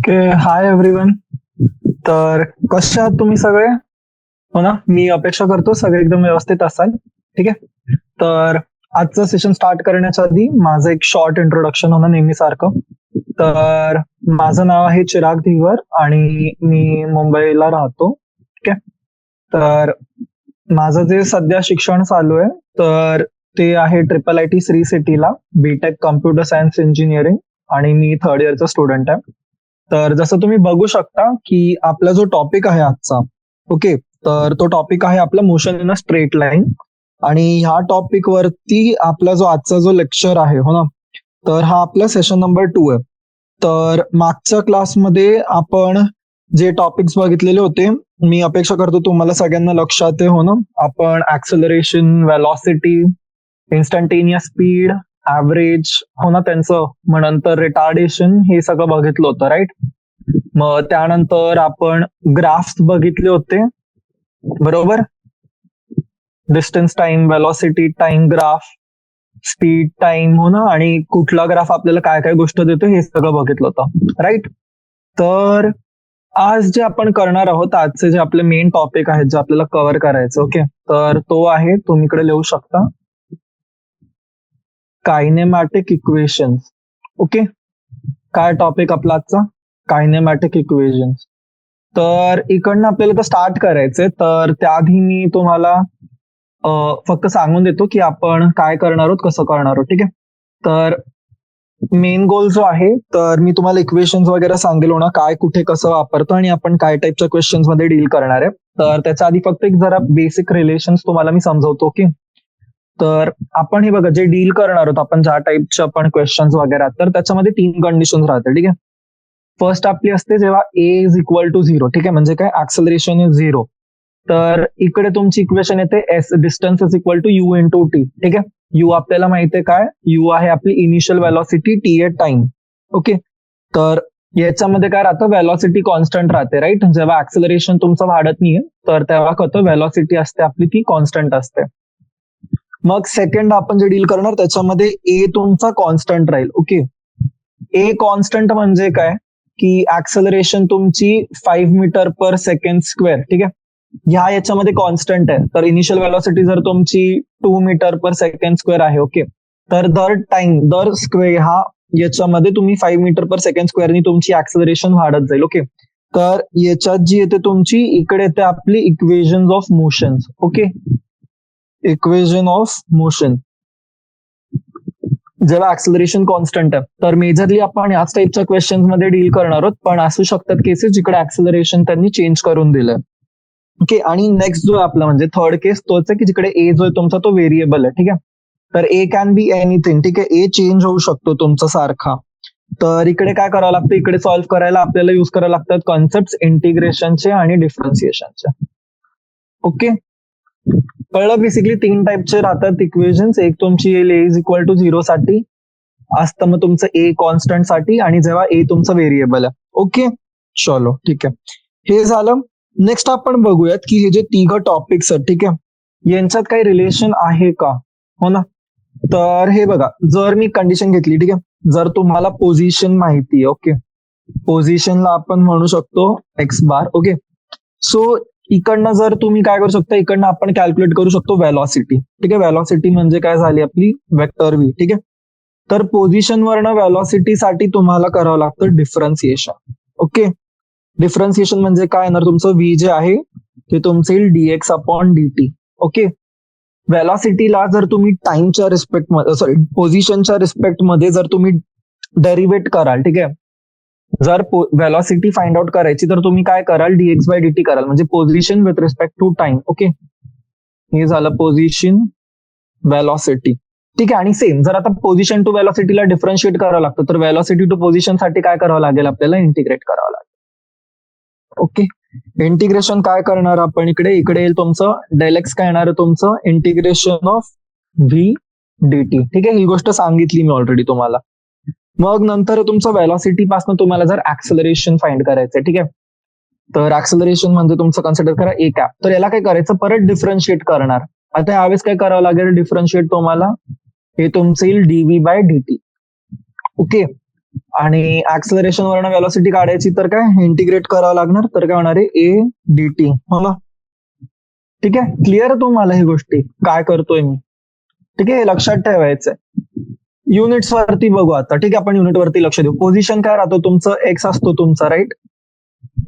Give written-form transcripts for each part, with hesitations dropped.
Okay. Hi everyone. तर कसे आहात तुम्ही सगळे? हो ना, मी अपेक्षा करतो सगळे एकदम व्यवस्थित असाल. ठीक आहे. तर आजचं सेशन स्टार्ट करण्याच्या आधी माझं एक शॉर्ट इंट्रोडक्शन होणं नेहमीसारखं. तर माझं नाव आहे चिराग धीवर आणि मी मुंबईला राहतो. ठीक आहे. तर माझं जे सध्या शिक्षण चालू आहे तर ते आहे ट्रिपल आय टी श्री सिटीला बीटेक कम्प्युटर सायन्स इंजिनिअरिंग आणि मी थर्ड इयरचा स्टुडंट आहे. तर जसं तुम्ही बघू शकता की आपला जो टॉपिक आहे आजचा, ओके, तर तो टॉपिक आहे आपला motion in a straight line. आणि ह्या टॉपिक वरती आपला जो आजचा जो लेक्चर आहे, हो ना, तर हा आपला सेशन नंबर 2 आहे. तर मागच्या क्लासमध्ये आपण जे टॉपिक्स बघितलेले होते, मी अपेक्षा करतो तुम्हाला सगळ्यांना लक्षात आहे, हो ना. आपण acceleration, velocity, instantaneous speed, average, हो ना, त्यांचं मग नंतर रिटार्डेशन हे सगळं बघितलं होतं, राईट. मग त्यानंतर आपण ग्राफ्स बघितले होते, बरोबर. Distance time, velocity time graph, speed time, हो ना, आणि कुठला ग्राफ आपल्याला काय काय गोष्ट देतो हे सगळं बघितलं होतं, राईट. तर आज जे आपण करणार आहोत, आजचे जे आपले मेन टॉपिक आहेत जे आपल्याला कव्हर करायचं, ओके, तर तो आहे, तुम्ही इकडे लिहू शकता, कायनेमॅटिक इक्वेशन्स. ओके. काय टॉपिक आपला आजचा? Kinematic equations. तर इकडनं आपल्याला स्टार्ट करायचंय, तर त्याआधी मी तुम्हाला फक्त सांगून देतो की आपण काय करणार आहोत, कसं करणार आहोत. ठीक आहे. तर मेन गोल जो आहे, तर मी तुम्हाला इक्वेशन्स वगैरे सांगेल ना, काय कुठे कसं वापरतो आणि आपण काय टाईपच्या क्वेश्चन्स मध्ये डील करणार आहे. तर त्याच्या आधी फक्त एक जरा बेसिक रिलेशन्स तुम्हाला मी समजवतो. ओके. तर आपण हे बघा, जे डील करणार आहोत आपण, ज्या टाईपचे आपण क्वेश्चन्स वगैरे, तर त्याच्यामध्ये 3 कंडिशन राहते. ठीक आहे. फर्स्ट आपली असते जेव्हा ए इज इक्वल टू 0. ठीक आहे. म्हणजे काय? Acceleration is 0. तर इकडे तुमची इक्वेशन येते s distance is equal to u into t. ठीक आहे. यू आपल्याला माहिती आहे काय? यू आहे आपली initial velocity, T A time. Okay. तर याच्यामध्ये काय राहतं? व्हेलॉसिटी कॉन्स्टंट राहते, राईट. जेव्हा ऍक्सलरेशन तुमचं वाढत नाहीये तर तेव्हा कसं व्हेलॉसिटी असते आपली, ती कॉन्स्टंट असते. मग सेकंड आपण जे डील करणार त्याच्यामध्ये ए तुमचा कॉन्स्टंट राहील. ओके. ए कॉन्स्टंट म्हणजे काय? की ऍक्सलरेशन तुमची 5 मीटर पर सेकंड स्क्वेअर. ठीक आहे. ह्या याच्यामध्ये कॉन्स्टंट आहे. तर इनिशियल व्हेलॉसिटी जर तुमची 2 मीटर पर सेकंड स्क्वेअर आहे, ओके, तर दर टाइम, दर स्क्वेअर हा याच्यामध्ये तुम्ही 5 मीटर पर सेकंड स्क्वेअरनी तुमची ऍक्सलरेशन वाढत जाईल. ओके. तर याच्यात जी येते तुमची, इकडे येते आपली equation of motion. Okay. Equation of motion जेव्हा ऍक्सलरेशन कॉन्स्टंट आहे, तर मेजरली आपण याच टाईपच्या क्वेश्चन मध्ये डील करणार आहोत. पण असू शकतात केसेस जिकडे ऍक्सलरेशन त्यांनी चेंज करून दिलंय. ओके. आणि नेक्स्ट जो आपला म्हणजे थर्ड केस तोच आहे की जिकडे ए जो आहे तुमचा तो व्हेरिएबल आहे. ठीक आहे. तर ए कॅन बी एनिथिंग. ठीक आहे. ए चेंज होऊ शकतो तुमचा सारखा. तर इकडे काय करावं लागतं? इकडे सॉल्व्ह करायला आपल्याला युज करायला लागतात कॉन्सेप्ट इंटिग्रेशनचे आणि डिफरन्सिएशनचे. ओके. कळलं? बेसिकली 3 टाईपचे राहतात इक्वेशन्स. एक तुमची ए इज इक्वल टू 0 साठी असतं, मग तुमचं ए कॉन्स्टंट साठी, आणि जेव्हा ए तुमचं व्हेरिएबल आहे. ओके. चलो, ठीक आहे. हे झालं. नेक्स्ट आपण बघूयात की हे जे 3 टॉपिक्स आहेत, ठीक आहे, यांच्यात काही रिलेशन आहे का, हो ना. तर हे बघा, जर मी कंडिशन घेतली, ठीक आहे, जर तुम्हाला पोझिशन माहिती आहे, ओके, पोझिशनला आपण म्हणू शकतो एक्स बार. ओके. सो इकडनं जर तुम्ही काय करू शकता, इकडनं आपण कॅल्क्युलेट करू शकतो व्हेलॉसिटी. ठीक आहे. व्हेलॉसिटी म्हणजे काय झाली आपली? Vector V. ठीक आहे. तर पोझिशनवरनं व्हेलॉसिटीसाठी तुम्हाला करावं लागतं डिफरन्सिएशन. ओके. डिफरन्सिएशन म्हणजे काय येणार? तुमचं व्ही जे आहे ते तुमचं येईल डीएक्स अपॉन डी. ओके. व्हेलॉसिटीला जर तुम्ही टाइमच्या रिस्पेक्ट मध्ये, सॉरी, पोझिशनच्या रिस्पेक्ट मध्ये जर तुम्ही डेरिवेट कराल, ठीक आहे, जर व्हेलॉसिटी फाइंड आउट करायची तर तुम्ही काय कराल? डीएक्स बाय डी कराल, म्हणजे position with respect to time. Okay. हे झालं पोझिशन, व्हेलॉसिटी. ठीक आहे. आणि सेम जर आता पोझिशन टू व्हेलॉसिटीला डिफरन्शिएट करावं लागतं, तर व्हेलॉसिटी टू पोझिशन साठी काय करावं लागेल? आपल्याला इंटिग्रेट करावं लागेल. ओके. इंटिग्रेशन काय करणार आपण? इकडे येईल तुमचं डेल एक्स, काय येणार आहे तुमचं? Integration of V D. ठीक आहे. ही गोष्ट सांगितली मी ऑलरेडी तुम्हाला. मग नंतर तुमचं व्हेलॉसिटी पासून तुम्हाला जर ऍक्सलरेशन फाइंड करायचंय, ठीक आहे, तर ऍक्सलरेशन म्हणजे तुमचं कन्सिडर करा ए कॅप. तर याला काय करायचं? परत डिफरन्शिएट करणार. आता यावेळेस काय करावं लागेल? डिफरन्शिएट तुम्हाला, हे तुमचं येईल डीव्ही बाय डी. ओके. आणि ऍक्सलरेशन वरनं व्हेलॉसिटी काढायची तर काय इंटिग्रेट करावं लागणार, तर काय होणार आहे ए डी टी. हो ना? ठीक आहे, क्लिअर तुम्हाला ही गोष्टी काय करतोय मी? ठीक आहे, हे लक्षात ठेवायचंय. युनिट्स वरती बघू आता. ठीक आहे, आपण युनिट वरती लक्ष देऊ. पोझिशन काय राहतो तुमचं, एक्स असतो तुमचा, राईट?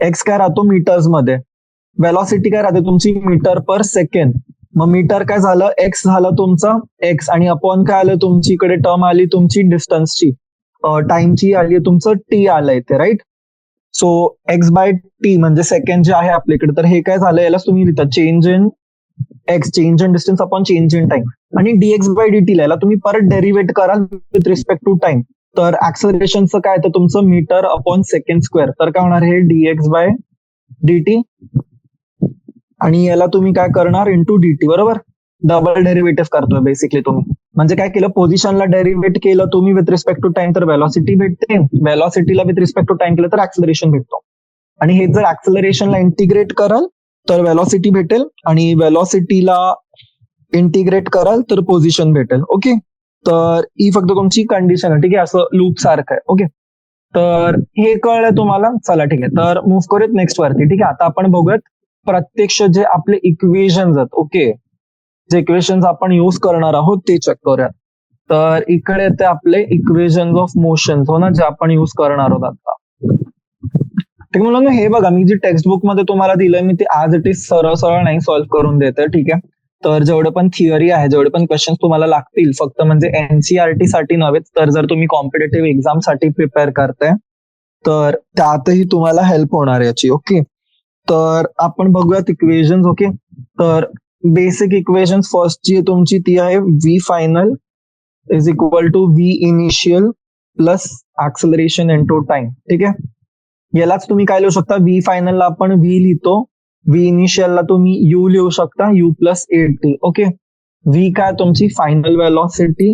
एक्स काय राहतो मीटर्स मध्ये. वेलॉसिटी काय राहते तुमची मीटर पर सेकंड. मग मीटर काय झालं, एक्स झालं तुमचं एक्स, आणि अपॉन काय आलं तुमची इकडे टर्म आली तुमची डिस्टन्सची, टाइमची आली तुमचं टी आलं इथे, right? So x by t म्हणजे सेकंड जे आहे आपल्याकडे, तर हे काय झालं, यालाच तुम्ही लिहिता change in x, change in distance upon change in time. आणि डीएक्स बाय डी टी याला तुम्ही परत डेरिवेट कराल विथ रिस्पेक्ट टू टाइम. तर ऍक्सलरेशनचं काय तर तुमचं मीटर अपॉन सेकंड स्क्वेअर, तर काय होणार हे डीएक्स बाय डी टी, आणि याला तुम्ही काय करणार इंटू डी टी, बरोबर? डबल डेरिव्हेटिव्ह करतोय बेसिकली तुम्ही. म्हणजे काय केलं, पोझिशनला डेरिव्हेट केलं तुम्ही विथ रिस्पेक्ट टू टाइम तर व्हेलॉसिटी भेटते, व्हेलॉसिटीला विथ रिस्पेक्ट टू टाइम केलं तर ऍक्सलरेशन भेटतो. आणि हे जर ऍक्सलरेशनला इंटिग्रेट कराल तर व्हेलॉसिटी भेटेल, आणि व्हेलॉसिटीला इंटिग्रेट कराल तर पोझिशन भेटेल. ओके, तर ही फक्त तुमची कंडिशन आहे. ठीक आहे, असं लूप सारखं आहे. ओके, तर हे कळलं तुम्हाला. चला ठीक आहे, तर मूव्ह करूयात नेक्स्ट वरती. ठीक आहे, आता आपण बघूयात प्रत्यक्ष जे आपले इक्वेशन्स आहेत. ओके, जे इक्वेशन्स आपण युज करणार आहोत ते चेक करूयात. तर इकडे येते आपले इक्वेशन्स ऑफ मोशन, हो ना, जे आपण युज करणार आहोत आता. ठीक आहे मुलांनो, हे बघा मी जे टेक्स्ट बुक मध्ये तुम्हाला दिलंय मी ते आज इट इज सरळ सरळ नाही सॉल्व्ह करून देते. ठीक आहे, तर जेवढे पण थिअरी आहे, जेवढे पण क्वेश्चन तुम्हाला लागतील, फक्त म्हणजे एनसीईआरटी साठी नव्हे, तर जर तुम्ही कॉम्पिटेटिव्ह एक्झाम साठी प्रिपेअर करताय तर त्यातही तुम्हाला हेल्प होणार याची. ओके, तर आपण बघूयात इक्वेशन्स. ओके, तर बेसिक इक्वेशन फर्स्ट जी तुमची ती आहे v final is equal to v initial plus acceleration into time. ठीक आहे, यालाच तुम्ही काय लिहू शकता, व्ही फायनलला आपण व्ही लिहितो, व्ही इनिशियलला तुम्ही यू लिहू शकता, you plus a T. Okay, V काय तुमची फायनल वेलॉसिटी.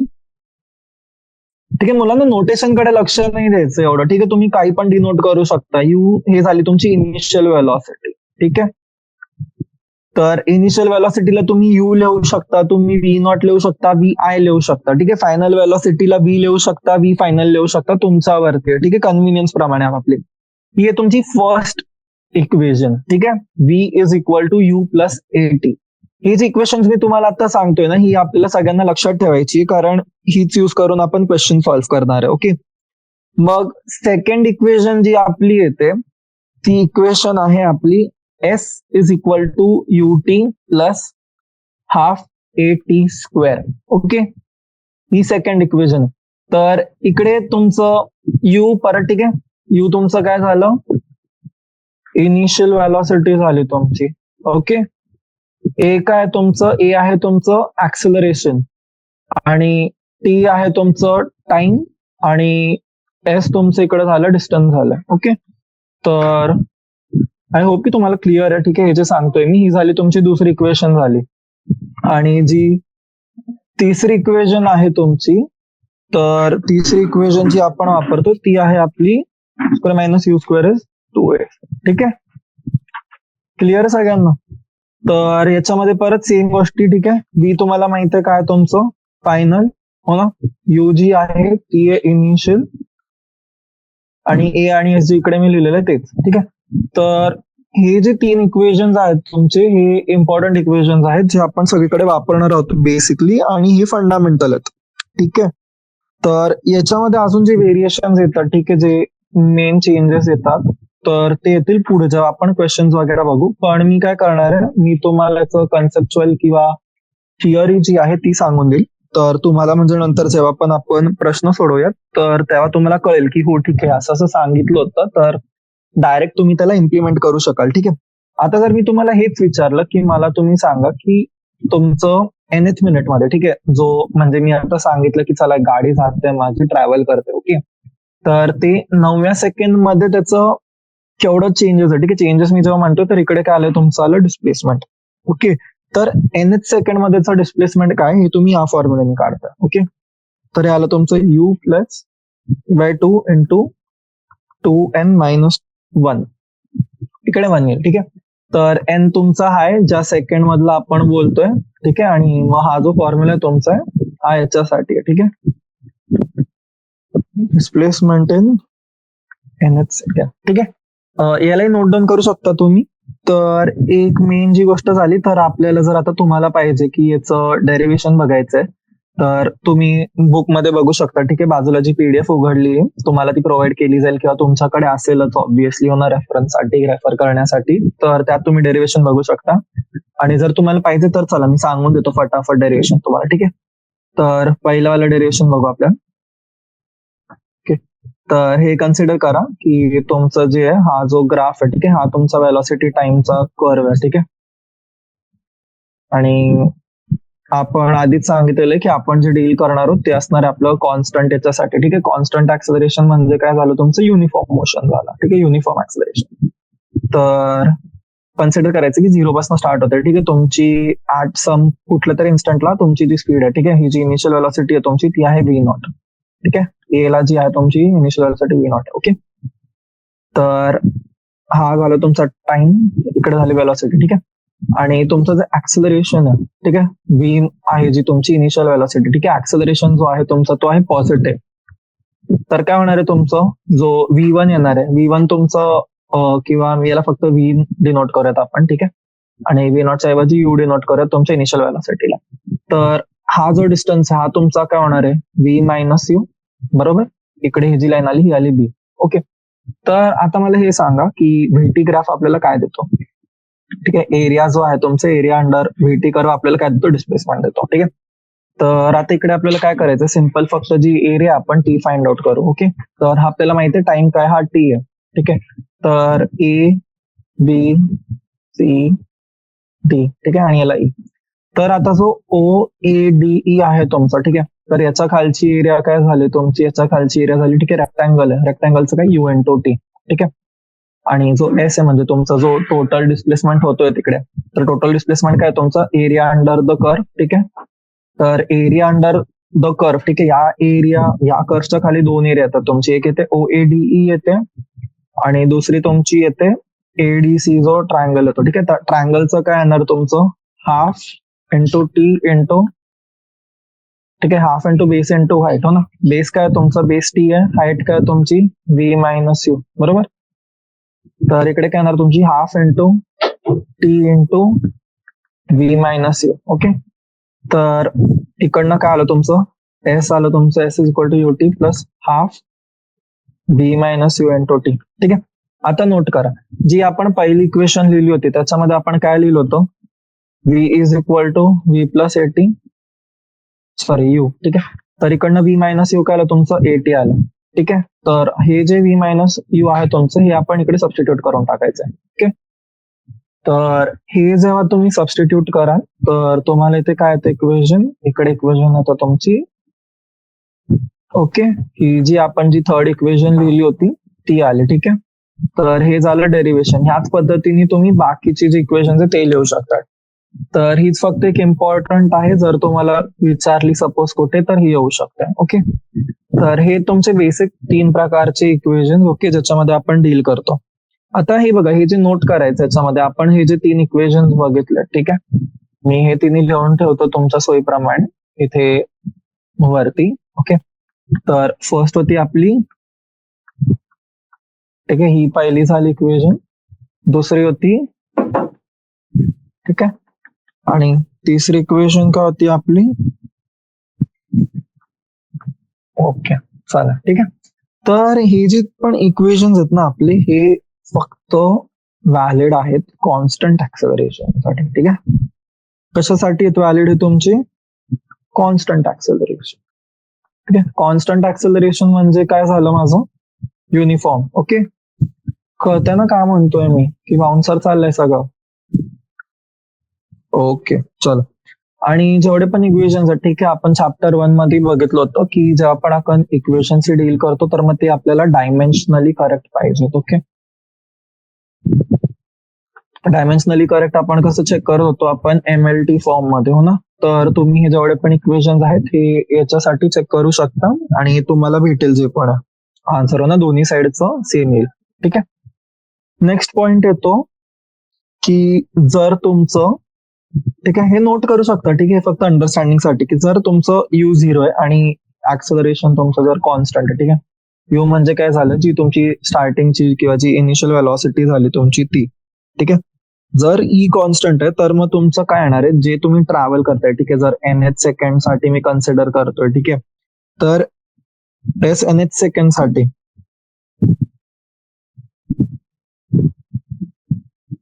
ठीक आहे मुलांना, नोटेशन कडे लक्ष नाही द्यायचं एवढं. ठीक आहे, तुम्ही काही पण डिनोट करू शकता. यू हे झाली तुमची इनिशियल वेलॉसिटी. ठीक आहे, तर इनिशियल वेलॉसिटीला तुम्ही यू लिहू शकता, तुम्ही व्ही नॉट लिहू शकता, व्ही आय लिहू शकता. ठीक आहे, फायनल वेलॉसिटीला व्ही लिहू शकता, व्ही फायनल लिहू शकता, तुमच्यावरती. ठीक आहे, कन्व्हिनियन्स प्रमाणे आपली ही आहे तुमची फर्स्ट इक्वेशन. ठीक आहे, v is equal to u plus a t. ही जी इक्वेशन मी तुम्हाला आता सांगतोय ना, ही आपल्याला सगळ्यांना लक्षात ठेवायची, कारण हीच यूज करून आपण क्वेश्चन सॉल्व्ह करणार आहे. ओके, मग सेकंड इक्वेशन जी आपली येते ती इक्वेशन आहे आपली s is equal to u t plus half a t square. Okay, ही सेकंड इक्वेशन. तर इकडे तुमचं यू परत, ठीक आहे, यू तुमचं काय झालं, इनिशियल व्हेलॉसिटी झाली तुमची. ओके, ए काय तुमचं, ए आहे तुमचं ऍक्सिलरेशन, आणि टी आहे तुमचं टाइम, आणि एस तुमचं इकडे झालं डिस्टन्स झालं. ओके, तर आय होप की तुम्हाला क्लिअर आहे. ठीक आहे, हे जे सांगतोय मी, ही झाली तुमची दुसरी इक्वेशन झाली. आणि जी तिसरी इक्वेशन आहे तुमची, तर तिसरी इक्वेशन जी आपण वापरतो ती आहे आपली square minus U square is 2a. ठीक आहे, क्लिअर सगळ्यांना. तर याच्यामध्ये परत सेम गोष्टी. ठीक आहे, व्ही तुम्हाला माहित आहे काय तुमचं फायनल, हो ना, यू जी आहे ती आहे इनिशियल, आणि ए आणि एस जी इकडे मी लिहिलेलं आहे तेच. ठीक आहे, तर हे जे तीन इक्वेशन्स आहेत तुमचे, हे इम्पॉर्टंट इक्वेशन्स आहेत जे आपण सगळीकडे वापरणार आहोत बेसिकली, आणि हे फंडामेंटल आहेत. ठीक आहे, तर याच्यामध्ये अजून जे व्हेरिएशन्स येतात, ठीक आहे, जे मेन चेंजेस येतात, तर ते येतील पुढे जेव्हा आपण क्वेश्चन्स वगैरे बघू. पण मी काय करणार आहे, मी तुम्हाला याचं कन्सेप्च्युअल किंवा थिअरी जी आहे ती सांगून देईल. तर तुम्हाला म्हणजे नंतर जेव्हा पण आपण प्रश्न सोडवूयात तर तेव्हा तुम्हाला कळेल की हो ठीक आहे, असं असं सांगितलं होतं, तर डायरेक्ट तुम्ही त्याला इम्प्लिमेंट करू शकाल. ठीक आहे, आता जर मी तुम्हाला हेच विचारलं की मला तुम्ही सांगा की तुमचं nth मिनिट मध्ये, ठीक आहे, जो म्हणजे मी आता सांगितलं की चला गाडी जाते माझी, ट्रॅव्हल करते. ओके, तर ते 9व्या सेकंड मध्ये त्याचं केवढं चेंजेस आहे. ठीक आहे, चेंजेस मी जेव्हा म्हणतो तर इकडे काय आलं तुमचं आलं डिस्प्लेसमेंट. ओके, तर nth सेकंड मध्येचं डिस्प्लेसमेंट काय हे तुम्ही या फॉर्म्युलेने काढता. ओके, तर हे आलं तुमचं you plus by 2 into 2n minus 1, इकडे 1 येईल. ठीक आहे, तर n तुमचा आहे ज्या सेकंड मधला आपण बोलतोय. ठीक आहे, आणि मग हा जो फॉर्म्युला तुमचा आहे हा याच्यासाठी आहे. ठीक आहे, डिस्प्लेसमेंट इन एनएच सेकंड. ठीक आहे. यालाही नोट डाऊन करू शकता तुम्ही. तर एक मेन जी गोष्ट झाली, तर आपल्याला जर आता तुम्हाला पाहिजे की याचं डेरिव्हेशन बघायचंय, तर तुम्ही बुकमध्ये बघू शकता. ठीक आहे. बाजूला जी पीडीएफ उघडली आहे तुम्हाला ती प्रोव्हाइड केली जाईल किंवा तुमच्याकडे असेलच ऑब्व्हियसली होणार रेफरन्ससाठी, रेफर करण्यासाठी. तर त्यात तुम्ही डेरिव्हेशन बघू शकता. आणि जर तुम्हाला पाहिजे तर चला मी सांगून देतो फटाफट डेरिव्हेशन तुम्हाला. ठीक आहे. तर पहिलं वाला डेरिव्हेशन बघू आपल्याला. तर हे कन्सिडर करा की तुमचं जे आहे हा जो ग्राफ आहे, ठीक आहे, हा तुमचा वेलॉसिटी टाइमचा कर्व आहे. ठीक आहे. आणि आपण आधीच सांगितलेलं की आपण जे डील करणार आहोत ते असणार आहे आपलं कॉन्स्टंट याच्यासाठी. ठीक आहे. कॉन्स्टंट ऍक्सेलरेशन म्हणजे काय झालं, तुमचं युनिफॉर्म मोशन झाला. ठीक आहे. Uniform acceleration. तर कन्सिडर करायचं की 0 पासून स्टार्ट होते. ठीक आहे. तुमची ऍट सम कुठल्या तरी इन्स्टंटला तुमची जी स्पीड आहे, ठीक आहे, ही जी इनिशियल वेलॉसिटी आहे तुमची ती आहे व्ही नॉट. ठीक आहे. ए ला जी आहे तुमची initial velocity V not. Okay. तर हा झाला तुमचा टाइम, इकडे झाली वेलॉसिटी. ठीक आहे. आणि तुमचं जे ऍक्सेलरेशन आहे, ठीक आहे, व्ही आहे जी तुमची इनिशियल वेलॉसिटी. ठीक आहे. ऍक्सेलरेशन जो आहे तुमचा तो आहे पॉझिटिव्ह. तर काय होणार आहे, तुमचं जो V1 येणार आहे, V1 तुमचं किंवा याला फक्त व्ही डिनोट करूयात आपण. ठीक आहे. आणि व्ही नॉटच्या ऐवजी यू डिनोट करूयात तुमच्या इनिशियल वेलॉसिटीला. तर हा जो डिस्टन्स आहे हा तुमचा काय होणार आहे, व्ही मायनस यू. बरोबर. इकडे ही जी लाईन आली ही आली बी. ओके. तर आता मला हे सांगा की व्हीटी ग्राफ आपल्याला काय देतो. ठीक आहे. एरिया जो आहे तुमचा, एरिया अंडर व्हीटी कर्व आपल्याला काय देतो, डिस्प्लेसमेंट देतो. ठीक आहे. तर आता इकडे आपल्याला काय करायचं, सिंपल फक्त जी एरिया आपण टी फाइंड आउट करू. ओके. तर हा आपल्याला माहिती आहे टाइम काय, हा टी आहे. ठीक आहे. तर ए बी सी डी. ठीक आहे. आणि याला ई. तर आता जो ओ ए डी ई आहे तुमचा, ठीक आहे, तर याच्या खालची एरिया काय झाली तुमची, याच्या खालची एरिया झाली, ठीक आहे, रेक्टँगल आहे. रेक्टँगलचं काय, यू इंटू टी. ठीक आहे. आणि जो एस आहे म्हणजे तुमचा जो टोटल डिस्प्लेसमेंट होतोय तिकडे, तर टोटल डिस्प्लेसमेंट काय तुमचा, एरिया अंडर द कर्व. ठीक आहे. तर एरिया अंडर द कर्व, ठीक आहे, या एरिया या कर्वच्या खाली दोन एरिया येतात तुमची. एक येते ओ ए डी ई येते आणि दुसरी तुमची येते एडीसी जो ट्रायंगल येतो. ठीक आहे. ट्रायंगलचं काय येणार तुमचं, हाफ इंटू टी इंटू, ठीक आहे, half into base into height. हो ना. बेस काय तुमचा, बेस टी आहे. हाईट काय तुमची व्ही मायनस यू. बरोबर. तर इकडे काय येणार तुमची half into t into v minus u. Okay. तर इकडनं काय आलं तुमचं, एस आलं तुमचं, s is equal to u t plus half v minus u into t. ठीक आहे. आता नोट करा, जी आपण पहिली इक्वेशन लिहिली होती त्याच्यामध्ये आपण काय लिहिलं होतं, v is equal to v plus a t, sorry u. ठीक आहे. तर इकडनं व्ही मायनस यू काय आलं तुमचं, एटी आलं. ठीक आहे. तर हे जे व्ही मायनस यू आहे तुमचं, हे आपण इकडे सबस्टिट्यूट करून टाकायचं आहे. ओके. तर हे जेव्हा तुम्ही सबस्टिट्यूट कराल तर तुम्हाला इथे काय येतं इक्वेशन, इकडे इक्वेशन येतं तुमची. ओके. ही जी आपण जी थर्ड इक्वेशन लिहिली होती ती आली. ठीक आहे. तर हे झालं डेरिव्हेशन. ह्याच पद्धतीने तुम्ही बाकीची जी इक्वेशन आहे ते लिहू शकता. तर हीच फक्त एक इम्पॉर्टंट आहे, जर तुम्हाला विचारली सपोज कुठे तर ही येऊ शकते. ओके. तर हे तुमचे बेसिक 3 प्रकारचे इक्वेशन, ओके, ज्याच्यामध्ये आपण डील करतो. आता हे बघा, हे जे नोट करायचं याच्यामध्ये आपण हे जे 3 इक्वेशन बघितले, ठीक आहे, मी हे तिन्ही लिहून ठेवतो तुमच्या सोयीप्रमाणे इथे वरती. ओके. तर फर्स्ट होती आपली, ठीक आहे, ही पहिली झाली इक्वेशन. दुसरी होती, ठीक आहे, आणि तिसरी इक्वेशन काय होती आपली, ओके, चला, ठीक आहे. तर हे जे पण इक्वेशन आहेत ना आपले, हे फक्त व्हॅलिड आहेत कॉन्स्टंट ऍक्सेलरेशन साठी. ठीक आहे. कशासाठी व्हॅलिड आहे तुमचे, कॉन्स्टंट ऍक्सेलरेशन. ठीक आहे. कॉन्स्टंट ऍक्सेलरेशन म्हणजे काय झालं माझं, युनिफॉर्म. ओके. कळतंय ना काय म्हणतोय मी, की बाउन्सर चाललंय सगळं. ओके. चल. आणि जेवढे पण इक्वेशन्स आहेत, ठीक आहे, आपण चॅप्टर 1 मध्ये बघितलं होतं की जेव्हा पण आपण इक्वेशनशी डील करतो तर मग ते आपल्याला डायमेन्शनली करेक्ट पाहिजेत. ओके. डायमेन्शनली करेक्ट आपण कसं चेक करत होतो, आपण MLT फॉर्म मध्ये. हो ना. तर तुम्ही हे जेवढे पण इक्वेशन्स आहेत हे याच्यासाठी चेक करू शकता आणि तुम्हाला भेटेल जे पण आन्सर हो ना, दोन्ही साईडचं सेम येईल. ठीक आहे. नेक्स्ट पॉइंट येतो की जर तुमचं, ठीक आहे, हे नोट करू शकता. ठीक आहे. फक्त अंडरस्टँडिंग साठी की जर तुमचं U0 आहे आणि ऍक्सलरेशन तुमचं जर कॉन्स्टंट आहे, ठीक आहे. यू म्हणजे काय झालं, जी तुमची स्टार्टिंगची किंवा जी इनिशियल व्हेलॉसिटी झाली तुमची ती, ठीक आहे. जर ई कॉन्स्टंट आहे तर मग तुमचं काय येणार आहे, जे तुम्ही ट्रॅव्हल करताय, ठीक आहे. जर NH सेकंड साठी मी कन्सिडर करतोय, ठीक आहे, तर NH सेकंड साठी,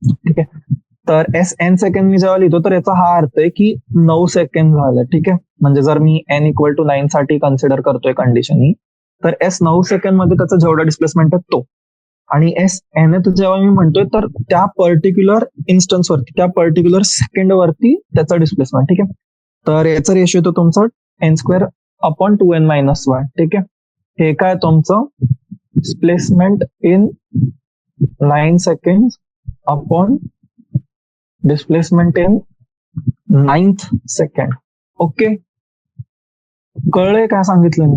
ठीक आहे, तर SN सेकंड मी जेव्हा लिहितो तर याचा हा अर्थ आहे की 9 सेकंड झालं, ठीक आहे. म्हणजे जर मी N इक्वल टू 9 साठी कन्सिडर करतोय कंडिशन ही, तर S 9 सेकंड मध्ये त्याचा जेवढा डिस्प्लेसमेंट आहे तो, आणि SN जेव्हा मी म्हणतोय तर त्या पर्टिक्युलर इन्स्टन्स वरती, त्या पर्टिक्युलर सेकंड वरती त्याचा डिस्प्लेसमेंट, ठीक आहे. तर याचा रेशिओ येतो तुमचा N² अपॉन 2N-1, ठीक आहे. हे काय तुमचं displacement in 9 second upon displacement in 9th second. Okay, कळलंय काय सांगितलं मी?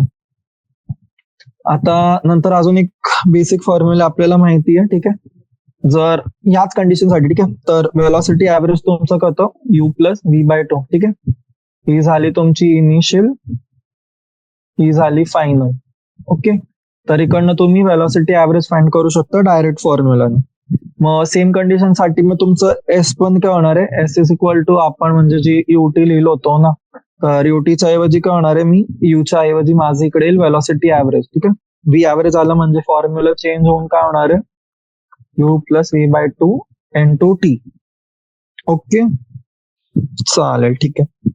आता नंतर अजून एक बेसिक फॉर्म्युला आपल्याला माहिती आहे, ठीक आहे. जर याच कंडिशनसाठी, ठीक आहे, तर वेलॉसिटी ऍव्हरेज तुमचं कसं U+V/2, ठीक आहे. ही झाली तुमची इनिशियल, ही झाली फायनल. ओके, तर इकडनं तुम्ही वेलॉसिटी ऍव्हरेज फाइंड करू शकता डायरेक्ट फॉर्म्युलाने. मग सेम कंडिशन साठी मग तुमचं एस पण काय होणार आहे, S इज इक्वल टू आपण म्हणजे जी UT लिहिलो होतो ना, तर UTच्या ऐवजी काय होणार आहे, मी यूच्या ऐवजी माझं इकडे येईल वेलॉसिटी ऍव्हरेज, ठीक आहे. V ऍव्हरेज आलं म्हणजे फॉर्म्युला चेंज होऊन काय होणार आहे, U+V/2 into T. ओके, चालेल, ठीक आहे.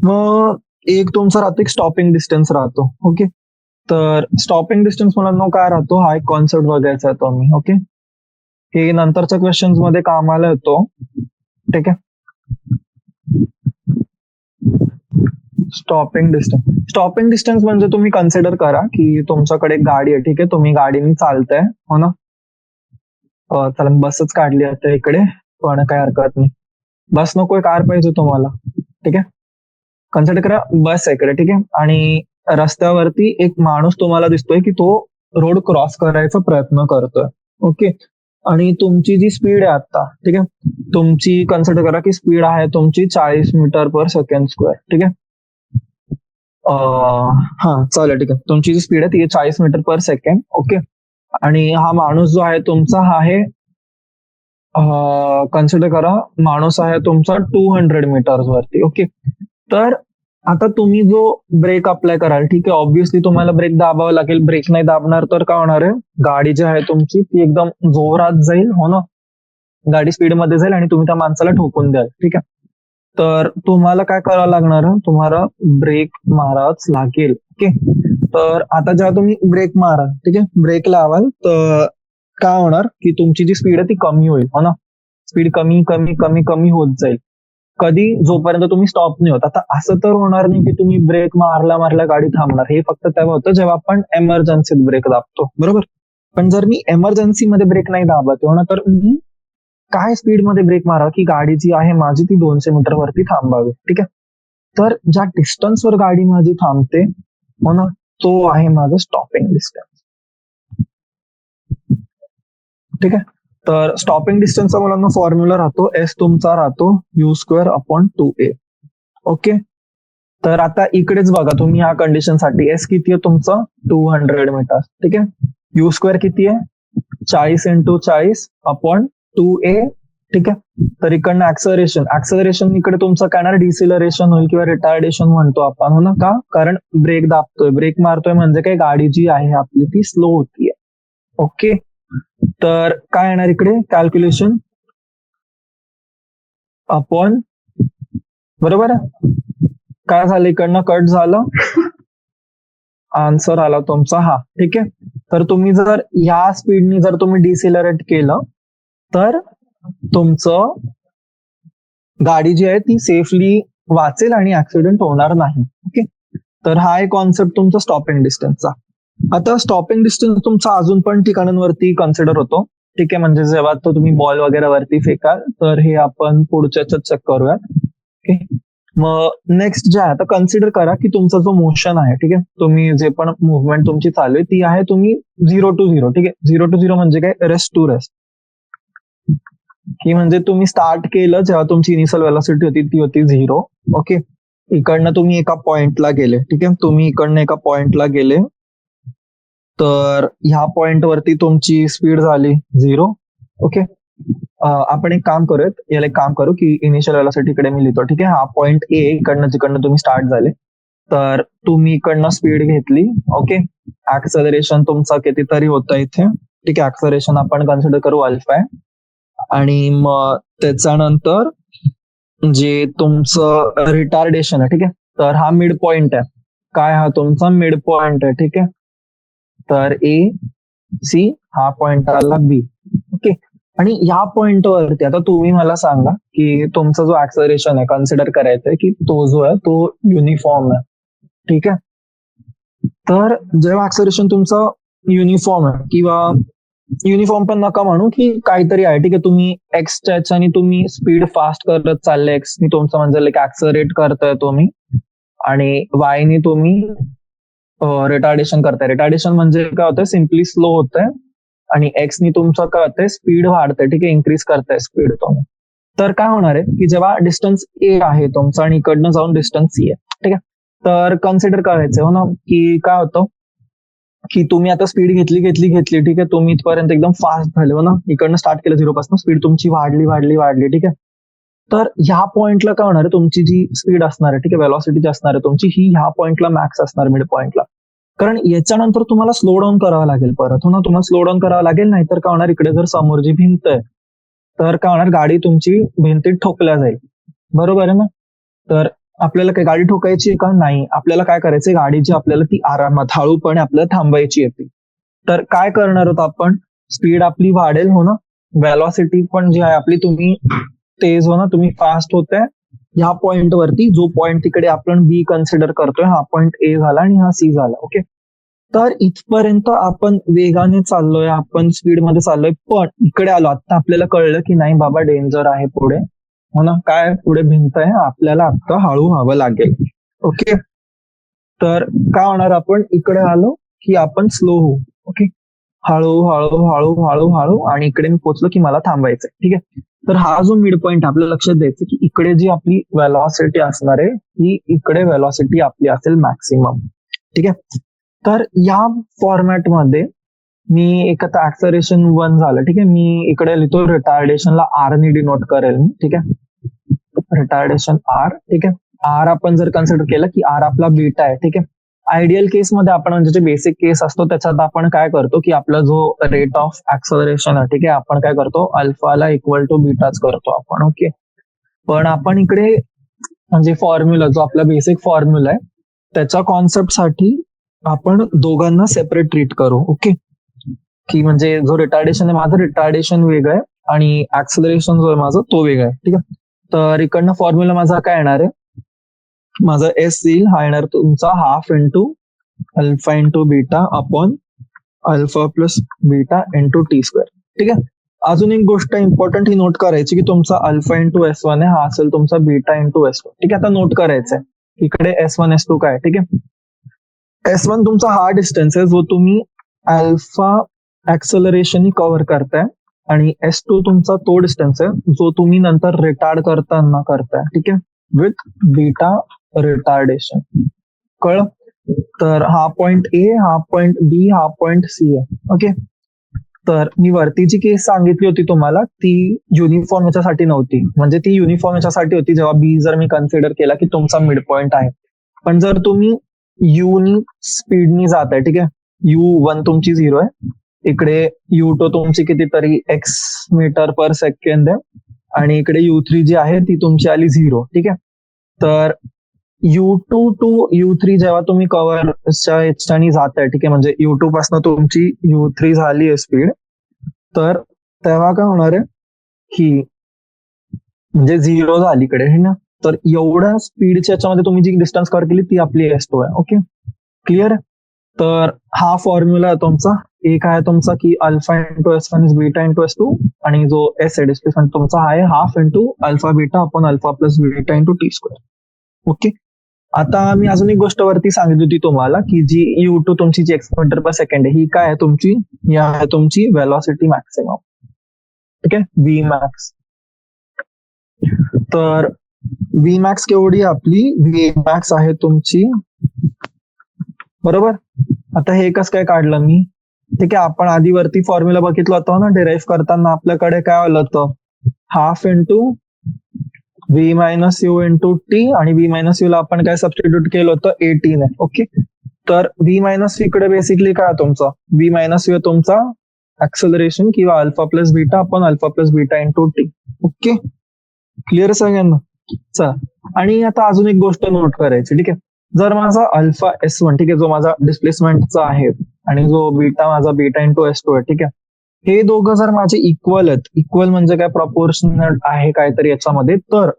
मग एक तुमचा राहतो, एक स्टॉपिंग डिस्टन्स राहतो. ओके, तर स्टॉपिंग डिस्टन्स मला काय राहतो, हा एक कॉन्सेप्ट बघायचा आहे तो मी. ओके, हे नंतरच्या क्वेश्चन्स मध्ये कामाला येतो, ठीक आहे. स्टॉपिंग डिस्टन्स म्हणजे तुम्ही कन्सिडर करा की तुमच्याकडे एक गाडी आहे, ठीक आहे. तुम्ही गाडीने चालताय, हो ना. चला बसच काढली आता इकडे, पण काय हरकत नाही. बस नकोय, कार पाहिजे तुम्हाला, ठीक आहे. कन्सिडर करा बस आहे इकडे, ठीक आहे. आणि रस्त्यावरती एक माणूस तुम्हाला दिसतोय की तो रोड क्रॉस करायचा प्रयत्न करतोय. ओके, आणि तुमची जी स्पीड आहे आता, ठीक आहे, तुमची कन्सिडर करा की स्पीड आहे तुमची 40 मीटर पर सेकंड स्क्वेअर, ठीक आहे. हा चालेल, ठीक आहे. तुमची जी स्पीड आहे ती 40 मीटर पर सेकंड. ओके, आणि हा माणूस जो आहे तुमचा हा आहे, कन्सिडर करा माणूस आहे तुमचा 200 मीटर्स वरती. ओके, तर आता तुम्ही जो ब्रेक अप्लाय कराल, ठीक आहे, ऑब्व्हियसली तुम्हाला ब्रेक दाबावा लागेल. ब्रेक नाही दाबणार तर काय होणार आहे, गाडी जी आहे तुमची ती एकदम जोरात जाईल, हो ना. गाडी स्पीड मध्ये जाईल आणि तुम्ही त्या माणसाला ठोकून द्याल, ठीक आहे. तर तुम्हाला काय करावं लागणार, तुम्हाला ब्रेक मारावंच लागेल. ओके, तर आता जेव्हा तुम्ही ब्रेक माराल, ठीक आहे, ब्रेक लावाल, तर काय होणार की तुमची जी स्पीड आहे ती कमी होईल, हो ना. स्पीड कमी कमी कमी कमी होत जाईल, कधी, जोपर्यंत तुम्ही स्टॉप नाही होत. आता असं तर होणार नाही की तुम्ही ब्रेक मारला गाडी थांबणार. हे फक्त तेव्हा होतं जेव्हा आपण एमर्जन्सीत ब्रेक दाबतो, बरोबर. पण जर मी एमर्जन्सी मध्ये ब्रेक नाही दाबत, हो ना, तर मी काय स्पीड मध्ये ब्रेक मारा की गाडी जी आहे माझी ती 200 मीटर वरती थांबावी, ठीक आहे. तर ज्या डिस्टन्सवर गाडी माझी थांबते, हो ना, तो आहे माझं स्टॉपिंग डिस्टन्स, ठीक आहे. तर स्टॉपिंग डिस्टन्सचा मुलांना फॉर्म्युला राहतो, S तुमचा राहतो U² अपॉन 2A. ओके, तर आता इकडेच बघा तुम्ही ह्या कंडिशन साठी S किती आहे तुमचं 200 मीटर, ठीक आहे. U² किती आहे 40 × 40 अपॉन 2A, ठीक आहे. तर इकडनं ऍक्सलरेशन इकडे तुमचं काय ना, डिसिलरेशन होईल किंवा रिटार्डेशन म्हणतो आपण, हो ना. का, कारण ब्रेक दाबतोय, ब्रेक मारतोय म्हणजे काय, गाडी जी आहे आपली ती स्लो होतीये. ओके, तर काय येणार इकडे कॅल्क्युलेशन अपॉन, बरोबर आहे. काय झालं, इकडनं कट झालं, आन्सर आला तुमचा हा, ठीक आहे. तर तुम्ही जर या स्पीडने जर तुम्ही डिसिलरेट केलं तर तुमचं गाडी जी आहे ती सेफली वाचेल आणि ऍक्सिडेंट होणार नाही. ओके, तर हा एक कॉन्सेप्ट तुमचा स्टॉपिंग डिस्टन्सचा. आता स्टॉपिंग डिस्टन्स तुमचा अजून पण ठिकाणांवरती कन्सिडर होतो, ठीक आहे. म्हणजे जेव्हा तो तुम्ही बॉल वगैरे वरती फेकाल, तर हे आपण पुढच्याच चेक करूयात. ओके, मग नेक्स्ट जे आहे, आता कन्सिडर करा की तुमचा जो मोशन आहे, ठीक आहे, तुम्ही जे पण मुवमेंट तुमची चालू आहे ती आहे तुम्ही 0 to 0, ठीक आहे. 0 to 0 म्हणजे काय, रेस्ट टू रेस्ट, की म्हणजे तुम्ही स्टार्ट केलं जेव्हा तुमची इनिशियल वेलॉसिटी होती ती होती 0. ओके, इकडनं तुम्ही एका पॉइंटला गेले, ठीक आहे, तुम्ही इकडनं एका पॉइंटला गेले, तर ह्या पॉइंट वरती तुमची स्पीड झाली 0. ओके, आपण एक काम करूयात, याला एक काम करू की इनिशियल वेलोसिटी इकडे मी लिहितो, ठीक आहे. हा पॉइंट ए, इकडनं जिकडनं तुम्ही स्टार्ट झाले, तर तुम्ही इकडनं स्पीड घेतली. ओके, ऍक्सेलरेशन तुमचा कितीतरी होतं इथे, ठीक आहे. ऍक्सेलरेशन आपण कन्सिडर करू अल्फा आहे. आणि मग त्याच्यानंतर जे तुमचं रिटार्डेशन आहे, ठीक आहे, तर हा मिड पॉइंट आहे. काय हा तुमचा मिड पॉइंट आहे, ठीक आहे. तर ए सी हा पॉइंट आला बी. ओके, आणि या पॉइंटवरती आता तुम्ही मला सांगा की तुमचा जो ऍक्सेलरेशन आहे कन्सिडर करायचा आहे की तो जो आहे तो युनिफॉर्म आहे, ठीक आहे. तर जेव्हा ऍक्सेलरेशन तुमचं युनिफॉर्म आहे, किंवा युनिफॉर्म पण नका म्हणू, की काहीतरी आहे, ठीक आहे, तुम्ही एक्सच्या ह्याच्याने तुम्ही स्पीड फास्ट करत चालले, एक्सनी तुमचं म्हणजे लाईक ऍक्सेलरेट करताय तुम्ही, आणि वायनी तुम्ही रिटार्डेशन करताय. रिटार्डेशन म्हणजे काय होतंय, सिम्पली स्लो होतंय, आणि एक्सनी तुमचं काय होतंय, स्पीड वाढतंय, ठीक आहे, इन्क्रीज करताय स्पीड तुम्ही. तर काय होणार आहे की जेव्हा डिस्टन्स ए आहे तुमचा आणि इकडनं जाऊन डिस्टन्स सी आहे, ठीक आहे, तर कन्सिडर करायचं हो ना की काय होतं की तुम्ही आता स्पीड घेतली, ठीक आहे, तुम्ही इथपर्यंत एकदम फास्ट झाले हो ना, इकडनं स्टार्ट केलं 0 पासून, स्पीड तुमची वाढली, ठीक आहे. तर ह्या पॉइंटला काय होणार आहे, तुमची जी स्पीड असणार आहे, ठीक आहे, वेलॉसिटी जी असणार आहे तुमची, ही ह्या पॉइंटला मॅक्स असणार, मिड पॉइंटला. कारण याच्यानंतर तुम्हाला स्लो डाऊन करावं लागेल परत हो ना, तुम्हाला स्लो डाऊन करावं लागेल, नाहीतर काय होणार, इकडे जर समोर जी भिंत आहे तर काय होणार, गाडी तुमची भिंतीत ठोकल्या जाईल, बरोबर आहे ना. तर आपल्याला काय गाडी ठोकायची आहे का, नाही, आपल्याला काय करायचंय, गाडी जी आपल्याला ती आरामात हळूपणे आपल्याला थांबायची आहे. तर काय करणार आहोत आपण, स्पीड आपली वाढेल हो ना, वेलॉसिटी पण जी आहे आपली, तुम्ही तेज हो ना, तुम्ही फास्ट होताय ह्या पॉइंट वरती, जो पॉइंट तिकडे आपण बी कन्सिडर करतोय, हा पॉइंट ए झाला आणि हा सी झाला. ओके, तर इथपर्यंत आपण वेगाने चाललोय, आपण स्पीड मध्ये चाललोय, पण इकडे आलो, आता आपल्याला कळलं की नाही बाबा, डेंजर आहे पुढे हो ना, काय पुढे भिंत आहे, आपल्याला आता हळू व्हावं लागेल. ओके, तर काय होणार, आपण इकडे आलो की आपण स्लो होऊ. ओके, हळू हळू हळू हळू हळू, आणि इकडे मी पोहोचलो की मला थांबायचंय, ठीक आहे. तर हा जो मिड पॉइंट आपल्याला लक्षात द्यायचं की इकडे जी आपली वेलॉसिटी असणार आहे, ही इकडे वेलॉसिटी आपली असेल मॅक्सिमम, ठीक आहे. तर या फॉर्मॅटमध्ये मी एक आता ऍक्सलरेशन 1 झालं, ठीक आहे, मी इकडे लिहितो रिटार्डेशनला आर ने डिनोट करेल मी, ठीक आहे, रिटार्डेशन आर, ठीक आहे. आर आपण जर कन्सिडर केलं की आर आपला बीटा आहे, ठीक आहे. आयडियल केसमध्ये आपण म्हणजे जे बेसिक केस असतो त्याच्यात आपण काय करतो की आपला जो रेट ऑफ ऍक्सलरेशन आहे, ठीक आहे, आपण काय करतो, अल्फाला इक्वल टू बीटाच करतो आपण. ओके, पण आपण इकडे म्हणजे फॉर्म्युला जो आपला बेसिक फॉर्म्युला आहे त्याच्या कॉन्सेप्टसाठी आपण दोघांना सेपरेट ट्रीट करू. ओके, की म्हणजे जो रिटार्डेशन आहे माझं, रिटार्डेशन वेगळं आहे आणि ऍक्सलरेशन जो आहे माझं तो वेगळा आहे, ठीक आहे. तर इकडनं फॉर्म्युला माझा काय येणार आहे, माझा एस येईल, हा येणार तुमचा half into alpha into beta upon alpha plus beta into t square, ठीक आहे. अजून एक गोष्ट इम्पॉर्टंट ही नोट करायची की तुमचा अल्फा इंटू एस वन आहे, हा असेल तुमचा बीटा इंटू एस टू, ठीक आहे. आता नोट करायचंय इकडे एस वन एस टू काय, ठीक आहे. एस वन तुमचा हा डिस्टन्स आहे जो तुम्ही अल्फा ऍक्सलरेशन कव्हर करताय, आणि एस टू तुमचा तो डिस्टन्स आहे जो तुम्ही नंतर रिटार्ड करताना करताय, ठीक आहे, विथ बीटा रिटार्डेशन. कळलं? तर हा पॉइंट ए, हा पॉइंट बी, हा पॉइंट सी आहे. ओके, तर मी वरती जी केस सांगितली होती तुम्हाला ती युनिफॉर्म याच्यासाठी नव्हती, म्हणजे ती युनिफॉर्म याच्यासाठी होती जेव्हा बी जर मी कन्सिडर केला की तुमचा मिड पॉइंट आहे. पण जर तुम्ही युनी स्पीडनी जात आहे, ठीक आहे, U1 तुमची 0 आहे, इकडे U2 तुमची कितीतरी एक्स मीटर पर सेकंड आहे, आणि इकडे U3 जी आहे ती तुमची आली 0, ठीक आहे. तर U2 टू U3 जेव्हा तुम्ही कव्हरच्या याच्याने जाताय, ठीक आहे, म्हणजे U2 पासून तुमची U3 झाली आहे स्पीड, तर तेव्हा काय होणार आहे की म्हणजे 0 झाली इकडे है ना, तर एवढ्या स्पीडच्या याच्यामध्ये तुम्ही जी डिस्टन्स कव्हर केली ती आपली S2 आहे. ओके, क्लिअर आहे? तर हा फॉर्म्युला आहे तुमचा, एक आहे तुमचा की alpha into s one is beta into s two, आणि जो एस आहे डिस्प्लेसमेंट तुमचा आहे half into alpha beta upon alpha plus beta into t square. Okay, आता मी अजून एक गोष्ट वरती सांगितली होती तुम्हाला की जी U2 तुमची जी एक्स मीटर पर सेकंड आहे, ही काय आहे तुमची, या आहे तुमची वेलॉसिटी मॅक्सिमम, ठीक आहे, V मॅक्स. तर व्ही मॅक्स केवढी आपली, व्ही मॅक्स आहे तुमची, बरोबर. आता हे कसं काय काढलं मी, ठीक आहे. आपण आधी वरती फॉर्म्युला बघितला होता ना डिराईव्ह करताना, आपल्याकडे काय आलं होतं, half into v minus u into T, आणि व्ही मायनस यू ला आपण काय सबस्टिट्यूट केलं होतं 18 आहे. ओके, तर व्ही मायनस यू इकडे बेसिकली काय तुमचा, व्ही मायनस यू तुमचा ऍक्सेलरेशन किंवा अल्फा प्लस बीटा आपण alpha plus beta into T. Okay, clear सगळ्यांना. चला, आणि आता अजून एक गोष्ट नोट करायची, ठीक आहे. जर माझा अल्फा S1, ठीक आहे, जो माझा डिस्प्लेसमेंटचा आहे, आणि जो बीटा माझा बीटा इंटू S2 आहे, ठीक आहे, हे दोघं जर माझे इक्वल आहेत, इक्वल म्हणजे काय, प्रपोर्शनल आहे काहीतरी याच्यामध्ये, तर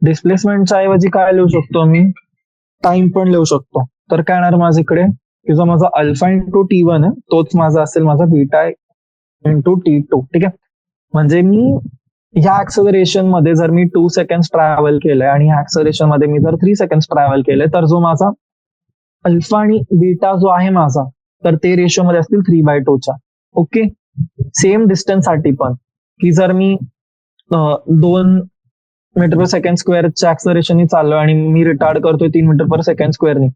डिस्प्लेसमेंटच्या ऐवजी काय लिहू शकतो मी, टाइम पण लिहू शकतो. तर काय येणार माझ्याकडे, की जो माझा अल्फा इंटू T1 आहे तोच माझा असेल माझा बीटा इंटू T2. ठीक आहे, म्हणजे मी ह्या ऍक्सेलरेशन मध्ये जर मी 2 सेकंड ट्रॅव्हल केलंय आणि ह्या ऍक्सेलरेशन मध्ये मी जर 3 सेकंड ट्रॅव्हल केलंय, तर जो माझा अल्फा आणि बीटा जो आहे माझा, तर ते रेशो मध्ये असतील 3/2च्या. ओके, सेम डिस्टन्स साठी पण, की जर मी 2 मीटर पर सेकंड स्क्वेअरच्या ऍक्सेलरेशननी चाललोय आणि मी रिटार्ड करतोय 3 मीटर पर सेकंड स्क्वेअरनी,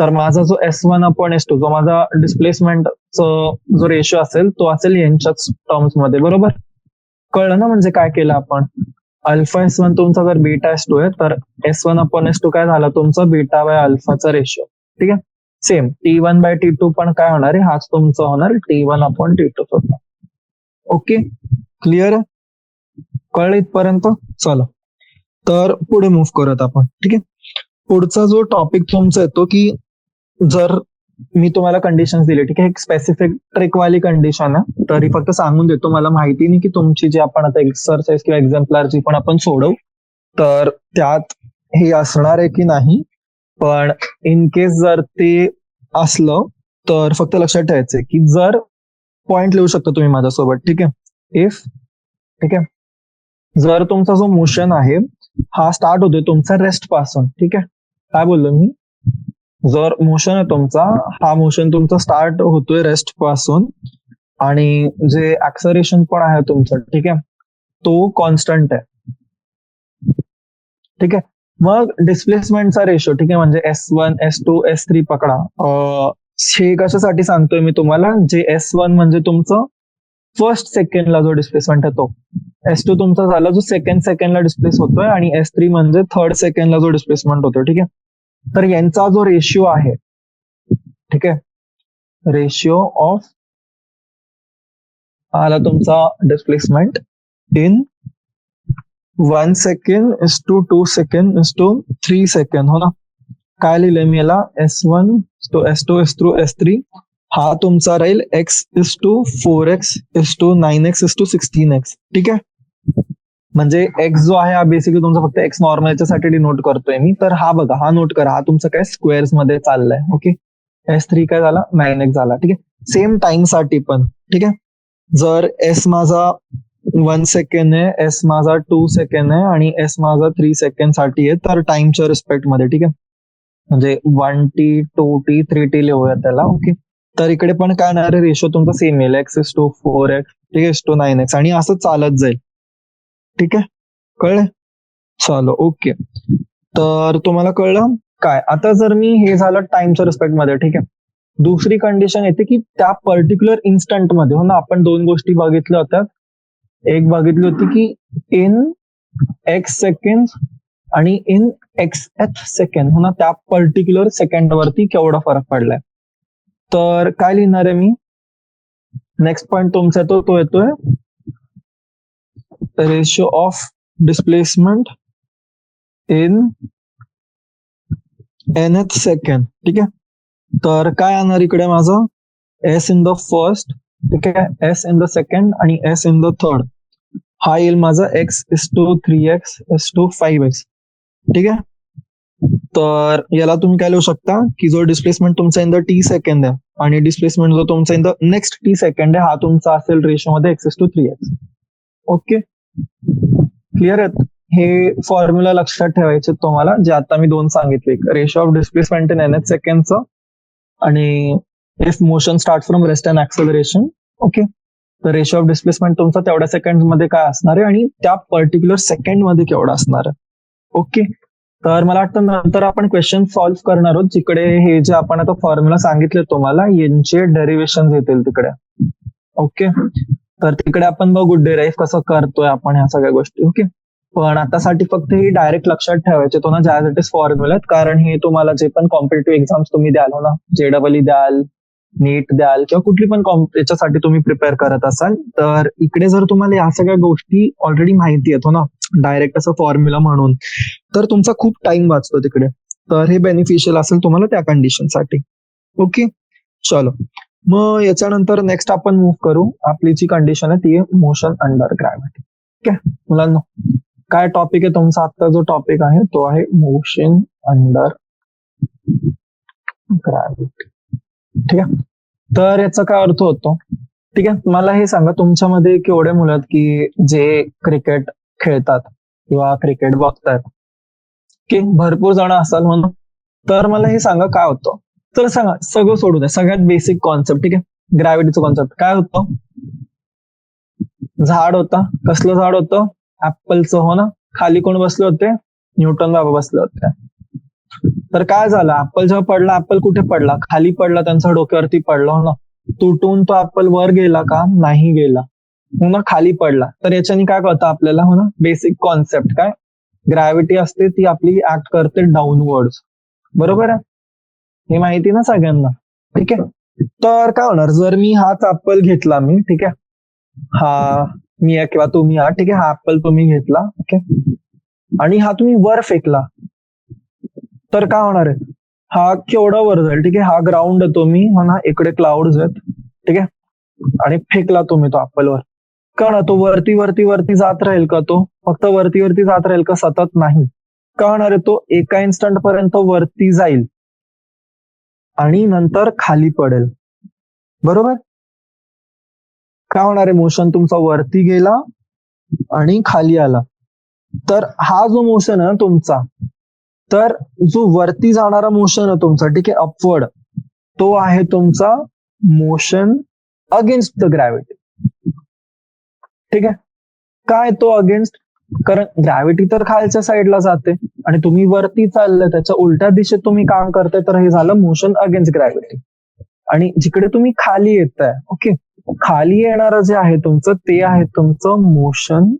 तर माझा जो S1 अपॉन S2, जो माझा डिस्प्लेसमेंट जो रेशो असेल तो असेल यांच्याच टर्म्स मध्ये, बरोबर. कळलं ना, म्हणजे काय केलं आपण, अल्फा S1 तुमचा जर बीटा S2 आहे, तर S1 अपॉन S2 काय झाला तुमचा, बीटा बाय अल्फाचा रेशो. ठीक आहे, सेम T1 बाय T2 पण काय होणार आहे, हाच तुमचा होणार T1 अपॉन T2 होता. ओके, क्लिअर, कळलं इथपर्यंत. चला, तर पुढे मूव्ह करत आपण. ठीक आहे, पुढचा जो टॉपिक तुमचा येतो, की जर मी तुम्हाला कंडिशन्स दिले, ठीक आहे, एक स्पेसिफिक ट्रिकवाली कंडिशन आहे, तरी फक्त सांगून देतो, मला माहिती नाही की तुमची जी आपण आता एक्सरसाइज किंवा एक्झाम्पलर जी पण आपण सोडवू, तर त्यात हे असणार आहे की नाही, पण इन केस जर ते असलं तर फक्त लक्षात ठेवायचंय की जर पॉइंट लिहू शकता तुम्ही माझ्यासोबत. ठीक आहे, इफ, ठीक आहे, जर तुमचा जो मोशन आहे हा स्टार्ट होतोय तुमचा रेस्ट पासून, ठीक आहे, काय बोललो मी, जर मोशन आहे तुमचा, हा मोशन तुमचा स्टार्ट होतोय रेस्ट पासून, आणि जे ऍक्सलरेशन पण आहे तुमचं, ठीक आहे, तो कॉन्स्टंट आहे. ठीक आहे, मग डिस्प्लेसमेंटचा रेशो, ठीक आहे, म्हणजे S1 S2 S3 पकडा. हे कशासाठी सांगतोय मी तुम्हाला, जे S1 म्हणजे तुमचं फर्स्ट सेकंडला जो डिस्प्लेसमेंट आहे तो, S2 तुमचा झाला जो सेकंड सेकंडला डिस्प्लेस होतोय, आणि S3 म्हणजे थर्ड सेकंडला जो डिस्प्लेसमेंट होतोय. ठीक आहे, तर यांचा जो रेशिओ आहे, ठीक आहे, रेशिओ ऑफ आला तुमचा displacement in 1 second is to 2 second is to 3 second, हो ना. काय लिहिलंय मी याला, S1 to S2 is to S3, हा तुमचा राहील x is to 4x is to 9x is to 16x. ठीक आहे, म्हणजे x जो आहे हा बेसिकली तुमचा फक्त x नॉर्मल याच्यासाठी डिनोट करतोय मी, तर हा बघा, हा नोट करा, हा तुमचा काय स्क्वेअर्स मध्ये चाललाय. ओके, S3 काय झाला, 9x झाला. ठीक आहे, सेम टाइम साठी पण, ठीक आहे, जर S माझा 1 सेकंड आहे, S माझा 2 सेकंड आहे, आणि S माझा 3 सेकंड साठी आहे, तर टाइमच्या रिस्पेक्ट मध्ये. ठीक आहे, म्हणजे 1t 2t 3t लिहूया त्याला. ओके, तर इकडे पण काय येणार आहे, रेशो तुमचा सेम येईल, x इज टू 4x, ठीक आहे, इज टू 9x, आणि असं चालत जाईल. ठीक आहे, कळलं, चालो. ओके, तर तुम्हाला कळलं काय. आता जर मी हे झालं टाइमच्या रिस्पेक्ट मध्ये, ठीक आहे, दुसरी कंडिशन येते की त्या पर्टिक्युलर इन्स्टंट मध्ये, हो ना, आपण दोन गोष्टी बघितल्या होत्या. एक बघितली होती की इन x सेकंड आणि इन xth सेकंड, हो ना, त्या पर्टिक्युलर सेकंड वरती केवढा फरक पडलाय. तर काय लिहिणार आहे मी, नेक्स्ट पॉइंट तुमचा तो येतोय ratio of displacement in nth second. ठीक आहे, तर काय येणार इकडे माझं, S इन द फर्स्ट, ठीक आहे, S इन द सेकंड आणि S इन द थर्ड, हा येईल माझा x is to 3x is to 5x. ठीक आहे, तर याला तुम्ही काय लिहू शकता की जो डिस्प्लेसमेंट तुमचा इन द t सेकंड आहे आणि डिस्प्लेसमेंट जो तुमचा in the next t second आहे, हा तुमचा असेल रेशो मध्ये x is to 3x. Okay, clear आहे. हे फॉर्म्युला लक्षात ठेवायचे तुम्हाला, जे आता मी दोन सांगितले, ratio of displacement in nth सेकंडचं, आणि if motion start from rest and acceleration. Okay, तर रेशो ऑफ डिस्प्लेसमेंट तुमचा तेवढ्या सेकंड मध्ये काय असणार आहे, आणि त्या पर्टिक्युलर सेकंड मध्ये केवढा असणार आहे. ओके. तर मला वाटतं नंतर आपण क्वेश्चन सॉल्व्ह करणार आहोत, जिकडे हे जे आपण आता फॉर्म्युला सांगितले तुम्हाला यांचे डेरिव्हेशन येतील तिकडे. ओके. तर तिकडे आपण बघू डिराईव्ह कसं करतोय आपण ह्या सगळ्या गोष्टी. ओके. पण आतासाठी फक्त हे डायरेक्ट लक्षात ठेवायचे तो ना, ज्याज इट इज फॉर्म्युला, कारण हे तुम्हाला जे पण कॉम्पिटेटिव्ह एक्झाम्स तुम्ही द्याल हो ना, JEE द्याल, नीट द्याल किंवा कुठली पण याच्यासाठी तुम्ही प्रिपेअर करत असाल, तर इकडे जर तुम्हाला या सगळ्या गोष्टी ऑलरेडी माहिती आहेत हो ना, डायरेक्ट असं फॉर्म्युला म्हणून, तर तुमचा खूप टाइम वाचतो तिकडे. तर हे बेनिफिशियल असेल तुम्हाला त्या कंडिशनसाठी. ओके. चलो, मग याच्यानंतर नेक्स्ट आपण मूव्ह करू. आपली जी कंडिशन आहे ती आहे मोशन अंडर ग्रॅव्हिटी. ठीक आहे मुलांना, काय टॉपिक आहे तुमचा आत्ता जो टॉपिक आहे तो आहे मोशन अंडर ग्रॅव्हिटी. ठीक आहे. तर याचा काय अर्थ होतो? ठीक आहे, मला हे सांगा, तुमच्यामध्ये केवढे मुलं आहेत की जे क्रिकेट खेळतात किंवा क्रिकेट बघतात? की भरपूर जण असाल म्हणून. तर मला हे सांगा काय होतं. तर सांगा, सगळं सोडू द्या, सगळ्यात बेसिक कॉन्सेप्ट. ठीक आहे, ग्रॅव्हिटीचं कॉन्सेप्ट काय होतं? झाड होता, कसलं झाड होतं? ऍपलचं हो ना. खाली कोण बसले होते? न्यूटन बाबा बसले होते. तर काय झालं, ऍपल जेव्हा पडला, ऍपल कुठे पडला? खाली पडला, त्यांच्या डोक्यावरती पडला हो ना. तुटून तो ऍपल वर गेला का? नाही गेला हो ना, खाली पडला. तर याच्याने काय कळतं आपल्याला हो ना, बेसिक कॉन्सेप्ट काय, ग्रॅव्हिटी असते ती आपली ऍक्ट करते डाऊनवर्ड्स. बरोबर आहे, हे माहिती ना सगळ्यांना. ठीक आहे. तर काय होणार, जर मी हाच ऍपल घेतला मी, ठीक आहे, हा मी आहे किंवा तुम्ही हा, ठीक आहे, हा ऍपल तुम्ही घेतला, ओके, आणि हा तुम्ही वर फेकला, तर काय होणार आहे, हा केवढा वर जाईल? ठीक आहे, हा ग्राउंड आहे, तुम्ही हो ना, इकडे क्लाउड्स आहेत, ठीक आहे, आणि फेकला तुम्ही तो ऍपल वर. का ना, तो वरती वरती वरती जात राहील का? तो फक्त वरती वरती जात राहील का? सतत नाही. का होणार आहे, तो एका इन्स्टंट पर्यंत वरती जाईल आणि नंतर खाली पडेल. बरोबर. काय होणार आहे, मोशन तुमचा वरती गेला आणि खाली आला. तर हा जो मोशन आहे ना तुमचा, तर जो वरती जाणारा मोशन आहे तुमचा, ठीक आहे, अपवर्ड, तो आहे तुमचा मोशन अगेन्स्ट द ग्रॅव्हिटी. ठीक आहे. काय तो अगेन्स्ट? कारण ग्रॅव्हिटी तर खालच्या साईडला जाते आणि तुम्ही वरती चालले, त्याच्या उलट्या दिशेत तुम्ही काम करताय, तर हे झालं मोशन अगेन्स्ट ग्रॅव्हिटी. आणि जिकडे तुम्ही खाली येताय, ओके, खाली येणारं जे आहे तुमचं, ते आहे तुमचं मोशन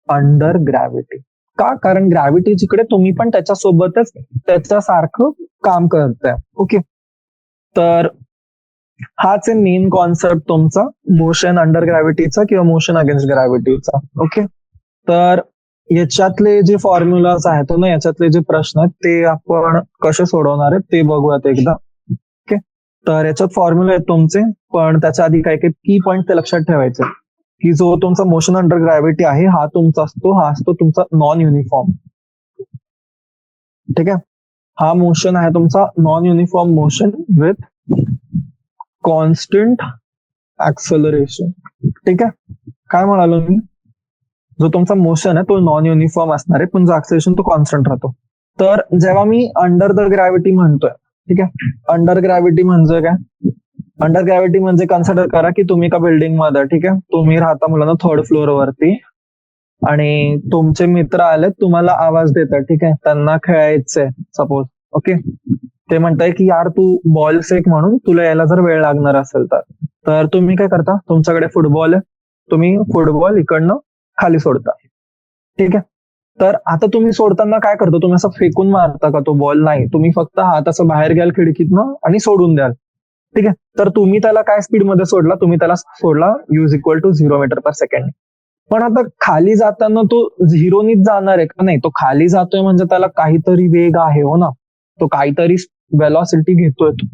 अंडर ग्रॅव्हिटी. का? कारण ग्रॅव्हिटी जिकडे, तुम्ही पण त्याच्यासोबतच त्याच्यासारखं काम करताय. ओके. तर हाच आहे मेन कॉन्सेप्ट तुमचा मोशन अंडर ग्रॅव्हिटीचा किंवा मोशन अगेन्स्ट ग्रॅव्हिटीचा. ओके. तर याच्यातले जे फॉर्म्युलाज आहेत ना, याच्यातले जे प्रश्न आहेत ते आपण कसे सोडवणार आहेत ते बघूयात एकदा. ओके. तर याच्यात फॉर्म्युला आहेत तुमचे, पण त्याच्या आधी काही काही की पॉईंट ते लक्षात ठेवायचे, की जो तुमचा मोशन अंडर ग्रॅव्हिटी आहे हा तुमचा असतो, हा असतो तुमचा नॉन युनिफॉर्म. ठीक आहे, हा मोशन आहे तुमचा non uniform motion with constant acceleration. ठीक आहे, काय म्हणालो मी, जो तुमचा मोशन आहे तो नॉन युनिफॉर्म असणार आहे, पण जो ऍक्सेलरेशन तो कॉन्स्टंट राहतो. तर जेव्हा मी अंडर द ग्रॅव्हिटी म्हणतोय, ठीक आहे, अंडर ग्रॅव्हिटी म्हणजे काय? अंडर ग्रॅव्हिटी म्हणजे कन्सिडर करा की तुम्ही एका बिल्डिंग मध्ये, ठीक आहे, तुम्ही राहता मुलांना थर्ड फ्लोअर वरती, आणि तुमचे मित्र आले, तुम्हाला आवाज देतात, ठीक आहे, त्यांना खेळायचंय सपोज. ओके. ते म्हणताय की यार तू बॉल फेक, म्हणून तुला यायला जर वेळ लागणार असेल तर तुम्ही काय करता, तुमच्याकडे फुटबॉल आहे, तुम्ही फुटबॉल इकडनं खाली सोडता. ठीक आहे. तर आता तुम्ही सोडताना काय करता, तुम्ही असं फेकून मारता का तो बॉल? नाही, तुम्ही फक्त हात असं बाहेर घ्याल खिडकीतनं आणि सोडून द्याल. ठीक आहे. तर तुम्ही त्याला काय स्पीडमध्ये सोडला, तुम्ही त्याला सोडला u=0 मीटर पर सेकंड. पण आता खाली जाताना तो 0नीच जाणार आहे का? नाही, तो खाली जातोय म्हणजे त्याला काहीतरी वेग आहे हो ना, तो काहीतरी वेलॉसिटी घेतोय तो.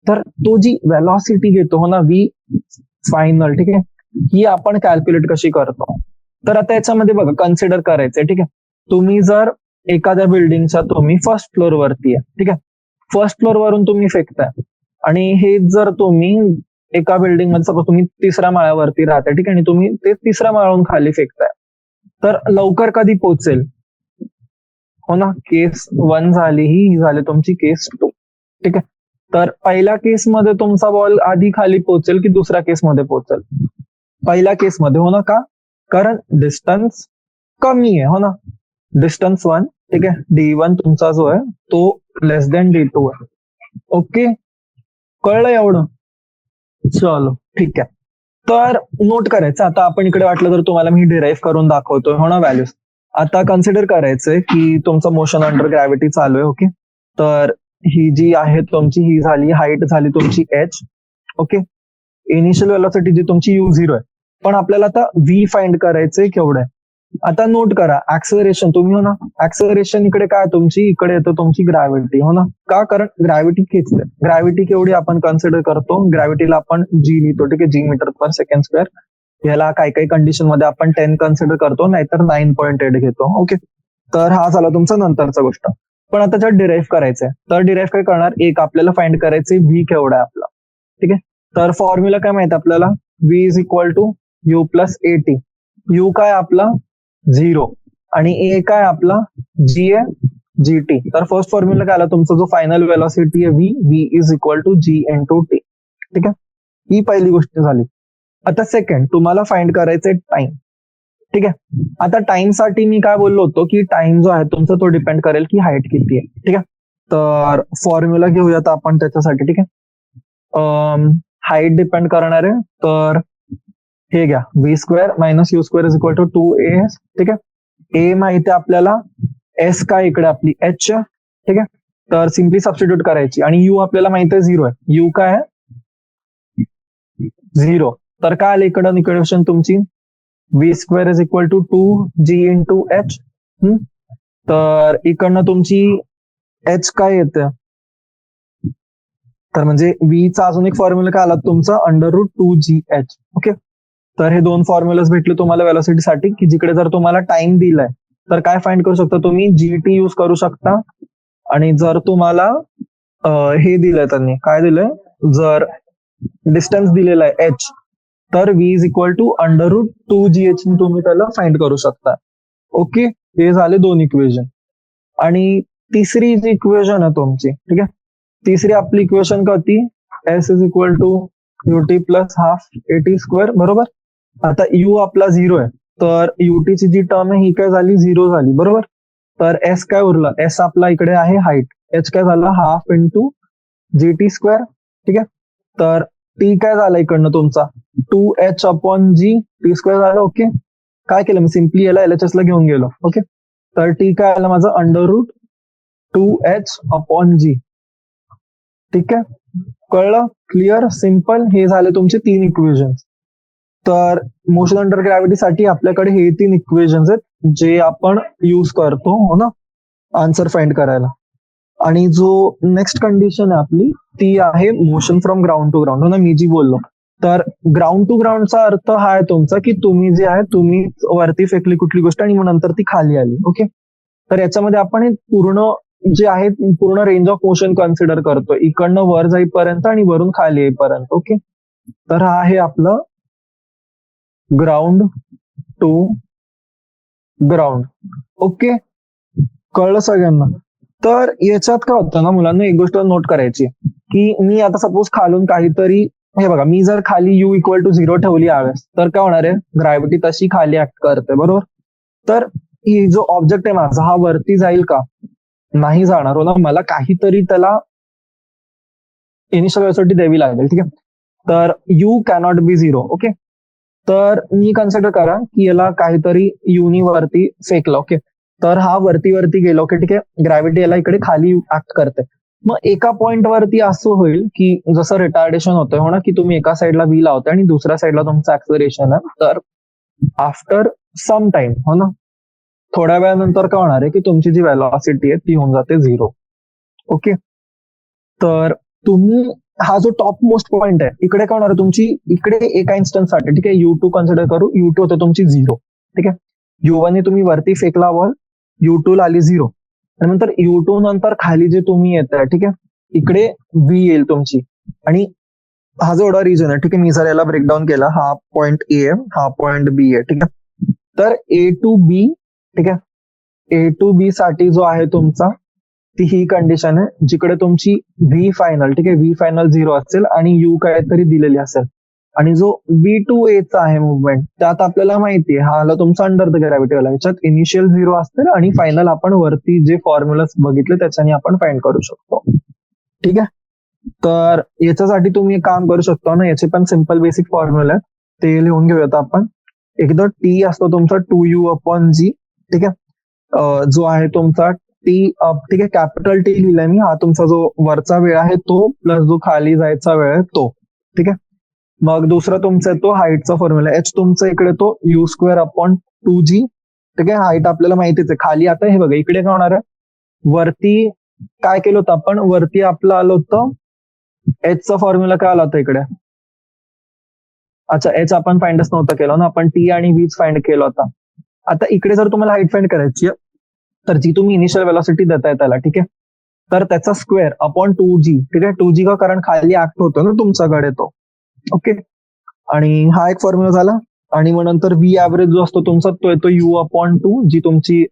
तर तो जी वेलॉसिटी घेतो हो ना, v फायनल, ठीक आहे, ही आपण कॅल्क्युलेट कशी करतो? तर आता याच्यामध्ये बघा, कन्सिडर करायचंय, ठीक आहे, तुम्ही जर एखाद्या बिल्डिंगच्या तुम्ही फर्स्ट फ्लोअर वरती आहे, ठीक आहे, फर्स्ट फ्लोअर वरून तुम्ही फेकताय, आणि हे जर तुम्ही एका बिल्डिंग मध्ये सपोज तुम्ही 3ऱ्या माळ्यावरती राहताय, ठीक आहे, आणि तुम्ही ते 3ऱ्या माळ्यावरून खाली फेकताय, तर लवकर कधी पोहोचेल हो ना? केस 1 झाली, ही झाली तुमची केस 2. ठीक आहे. तर पहिल्या केसमध्ये तुमचा बॉल आधी खाली पोहोचेल की दुसऱ्या केसमध्ये पोहोचेल? पहिल्या केसमध्ये हो ना. का? कारण डिस्टन्स कमी आहे हो ना, डिस्टन्स 1 ठीक आहे, D1 तुमचा जो आहे तो लेस दॅन D2 आहे. ओके, कळलं एवढं? चलो ठीक आहे. तर नोट करायचं आता आपण इकडे वाटलं तर तुम्हाला मी डिराईव्ह करून दाखवतोय हो ना व्हॅल्यूज. आता कन्सिडर करायचंय की तुमचं मोशन अंडर ग्रॅव्हिटी चालू आहे. ओके, तर ही जी आहे तुमची ही झाली हाईट झाली तुमची h. ओके, इनिशियल वेलोसिटी जी तुमची u0 आहे, पण आपल्याला आता v फाइंड करायचंय केवढं आहे. आता नोट करा ऍक्सेलरेशन तुम्ही हो ना, ऍक्सेलरेशन इकडे काय तुमची इकडे येतं तुमची ग्रॅव्हिटी हो ना. का? कारण ग्रॅव्हिटी खेचते. ग्रॅव्हिटी केवढी आपण कन्सिडर करतो, ग्रॅव्हिटीला आपण जी लिहितो, ठीक आहे, g m/s². ह्याला काही काही कंडिशन मध्ये आपण 10 कन्सिडर करतो, नाहीतर 9.8 घेतो. ओके, तर हा झाला तुमचा नंतरचा गोष्ट. पण आता त्यात डिराईव्ह करायचंय, तर डिराईव्ह काय करणार, एक आपल्याला फाइंड करायचंय v केवढा आहे आपला. ठीक आहे, तर फॉर्म्युला काय माहिती आपल्याला, v is equal to u plus at. u काय आपला 0 आणि a काय आपला g आहे gt. तर फर्स्ट फॉर्म्युला काय आला तुमचा जो फायनल वेलॉसिटी आहे v is equal to g into t. ठीक आहे, ही पहिली गोष्ट झाली. आता सेकंड तुम्हाला फाइंड करायचंय टाइम. ठीक आहे, आता टाइम साठी मी काय बोललो होतो की टाइम जो आहे तुमचा तो डिपेंड करेल की हाईट किती आहे. ठीक आहे, तर फॉर्म्युला घेऊयात आपण त्याच्यासाठी. ठीक आहे, हाईट डिपेंड करणार आहे, तर हे घ्या v² minus u² is equal to 2as. ठीक आहे, a माहिती आहे आपल्याला, s काय इकडे आपली h. ठीक आहे, तर सिम्पली सबस्टिट्यूट करायची आणि u आपल्याला माहिती आहे 0 आहे. u काय आहे 0, तर काय आलं इकडं इक्वेशन तुमची v² is equal to 2g into h. तर इकडनं तुमची h काय येते, तर म्हणजे v चा अजून एक फॉर्म्युला काय आला तुमचा √2gh. ओके, तर हे दोन फॉर्म्युलाज भेटले तुम्हाला वेलोसिटीसाठी, की जिकडे जर तुम्हाला टाइम दिलाय तर काय फाइंड करू शकता तुम्ही, gt यूज करू शकता. आणि जर तुम्हाला हे दिलंय त्यांनी काय दिलंय, जर डिस्टन्स दिलेला आहे h, तर v is equal to √2gh तुम्ही त्याला फाइंड करू शकता. ओके, हे झाले दोन इक्वेशन. आणि तिसरी जी इक्वेशन आहे तुमची, ठीक आहे, तिसरी आपली इक्वेशन कधी, s is equal to ut plus half at². बरोबर, आता u आपला 0 आहे, तर ut ची जी टर्म आहे ही काय झाली 0 झाली. बरोबर, तर s काय उरला, s आपला इकडे आहे हाईट, h काय झाला हाफ इंटू gt². ठीक आहे, तर t काय झाला इकडनं तुमचा 2h अपॉन g t² झाला. ओके, काय केलं मी सिम्पली याला LHS ला घेऊन गेलो. ओके, तर t काय आलं माझं √2h अपॉन g. ठीक आहे, कळलं, क्लिअर, सिम्पल. हे झाले तुमचे 3 इक्वेशन. तर मोशन अंडर ग्रॅव्हिटीसाठी आपल्याकडे हे 3 इक्वेशन्स आहेत जे आपण यूज करतो हो ना आन्सर फाइंड करायला. आणि जो नेक्स्ट कंडिशन आहे आपली ती आहे motion from ground to ground हो ना, मी जी बोललो. तर ग्राउंड टू ग्राउंडचा अर्थ हा आहे तुमचा की तुम्ही जे आहे तुम्ही वरती फेकली कुठली गोष्ट आणि मग नंतर ती खाली आली. ओके, तर याच्यामध्ये आपण हे पूर्ण जे आहे पूर्ण रेंज ऑफ मोशन कन्सिडर करतो, इकडनं वर जाईपर्यंत आणि वरून खाली येईपर्यंत. ओके, तर हा आहे आपलं ग्राउंड टू ग्राउंड. ओके, कळलं सगळ्यांना? तर याच्यात काय होतं ना मुलांना, एक गोष्ट नोट करायची की मी आता सपोज खालून काहीतरी, हे बघा, मी जर खाली u इक्वल टू 0 ठेवली यावेळेस तर काय होणार आहे, ग्रॅव्हिटी तशी खाली ऍक्ट करते. बरोबर, तर ही जो ऑब्जेक्ट आहे माझा हा वरती जाईल का, नाही जाणार हो ना, मला काहीतरी त्याला इनिशियल वेलोसिटी द्यावी लागेल. ठीक आहे, तर u कॅनॉट बी 0. ओके, तर मी कन्सिडर करा की याला काहीतरी युनी वरती फेकलं. ओके, तर हा वरती वरती गेलो. ओके, ठीक आहे, ग्रॅव्हिटी याला इकडे खाली ऍक्ट करते. मग एका पॉइंट वरती असं होईल की जसं रिटार्डेशन होतंय हो ना, की तुम्ही एका साईडला व्ही लावताय आणि दुसऱ्या साईडला तुमचं ऍक्सलरेशन आहे, तर आफ्टर सम टाइम हो ना, थोड्या वेळानंतर काय होणार आहे की तुमची जी वेलॉसिटी आहे ती होऊन जाते 0. ओके, तर तुम्ही हा जो टॉप मोस्ट पॉइंट आहे इकडे काय होणार आहे तुमची, इकडे एका इन्स्टन्स साठी, ठीक आहे, u2 कन्सिडर करू, u2 होते तुमची 0. ठीक आहे, u1 ने तुम्ही वरती फेकला बॉल, u2 ला आली 0, आणि नंतर u2 नंतर खाली जे तुम्ही येत आहे, ठीक आहे, इकडे v येईल तुमची. आणि हा जो एवढा रिजन आहे, ठीक आहे, मी जर याला ब्रेकडाऊन केला, हा पॉइंट ए आहे, हा पॉइंट बी आहे. ठीक आहे, तर a टू b, ठीक आहे, a टू b साठी जो आहे तुमचा ती ही कंडिशन आहे जिकडे तुमची v फायनल, ठीक आहे, v फायनल 0 असेल आणि u काहीतरी दिलेली असेल, आणि जो V2A चा आहे मुवमेंट, त्यात आपल्याला माहिती आहे हा आला तुमचा अंडर द ग्रॅव्हिटीवाला. ह्याच्यात इनिशियल 0 असतील आणि फायनल आपण वरती जे फॉर्म्युला बघितले त्याच्याने आपण फाइंड करू शकतो. ठीक आहे. तर याच्यासाठी तुम्ही एक काम करू शकता ना, याचे पण सिम्पल बेसिक फॉर्म्युला आहेत, ते लिहून घेऊयात आपण. एकदा टी असतो तुमचा 2U/G. ठीक आहे. जो आहे तुमचा टी, ठीक आहे, कॅपिटल टी लिहिलाय मी. हा तुमचा जो वरचा वेळ आहे तो प्लस जो खाली जायचा वेळ आहे तो. ठीक आहे. मग दुसरा तुमचा तो हाईटचा फॉर्म्युला एच तुमचा इकडे तो U²/2G. ठीक आहे. हाईट आपल्याला माहितीच आहे. खाली आता हे बघा इकडे काय होणार आहे, वरती काय केलं होतं आपण, वरती आपलं आलं होतं एचचा फॉर्म्युला काय आला होता इकडे. अच्छा, एच आपण फाइंडच नव्हता केला ना, आपण टी आणि व्हीच फाइंड केला होता. आता इकडे जर तुम्हाला हाईट फाइंड करायची आहे तर जी तुम्ही इनिशियल वेलॉसिटी देताय त्याला, ठीक आहे, तर त्याचा स्क्वेअर अपॉन 2G. ठीक आहे. 2G का, कारण खाली ऍक्ट होतो ना तुमच्याकडे तो. ओके. आणि हा एक फॉर्म्युला झाला. आणि मग नंतर व्ही ऍव्हरेज जो असतो तुमचा तो येतो U/2, जी तुमची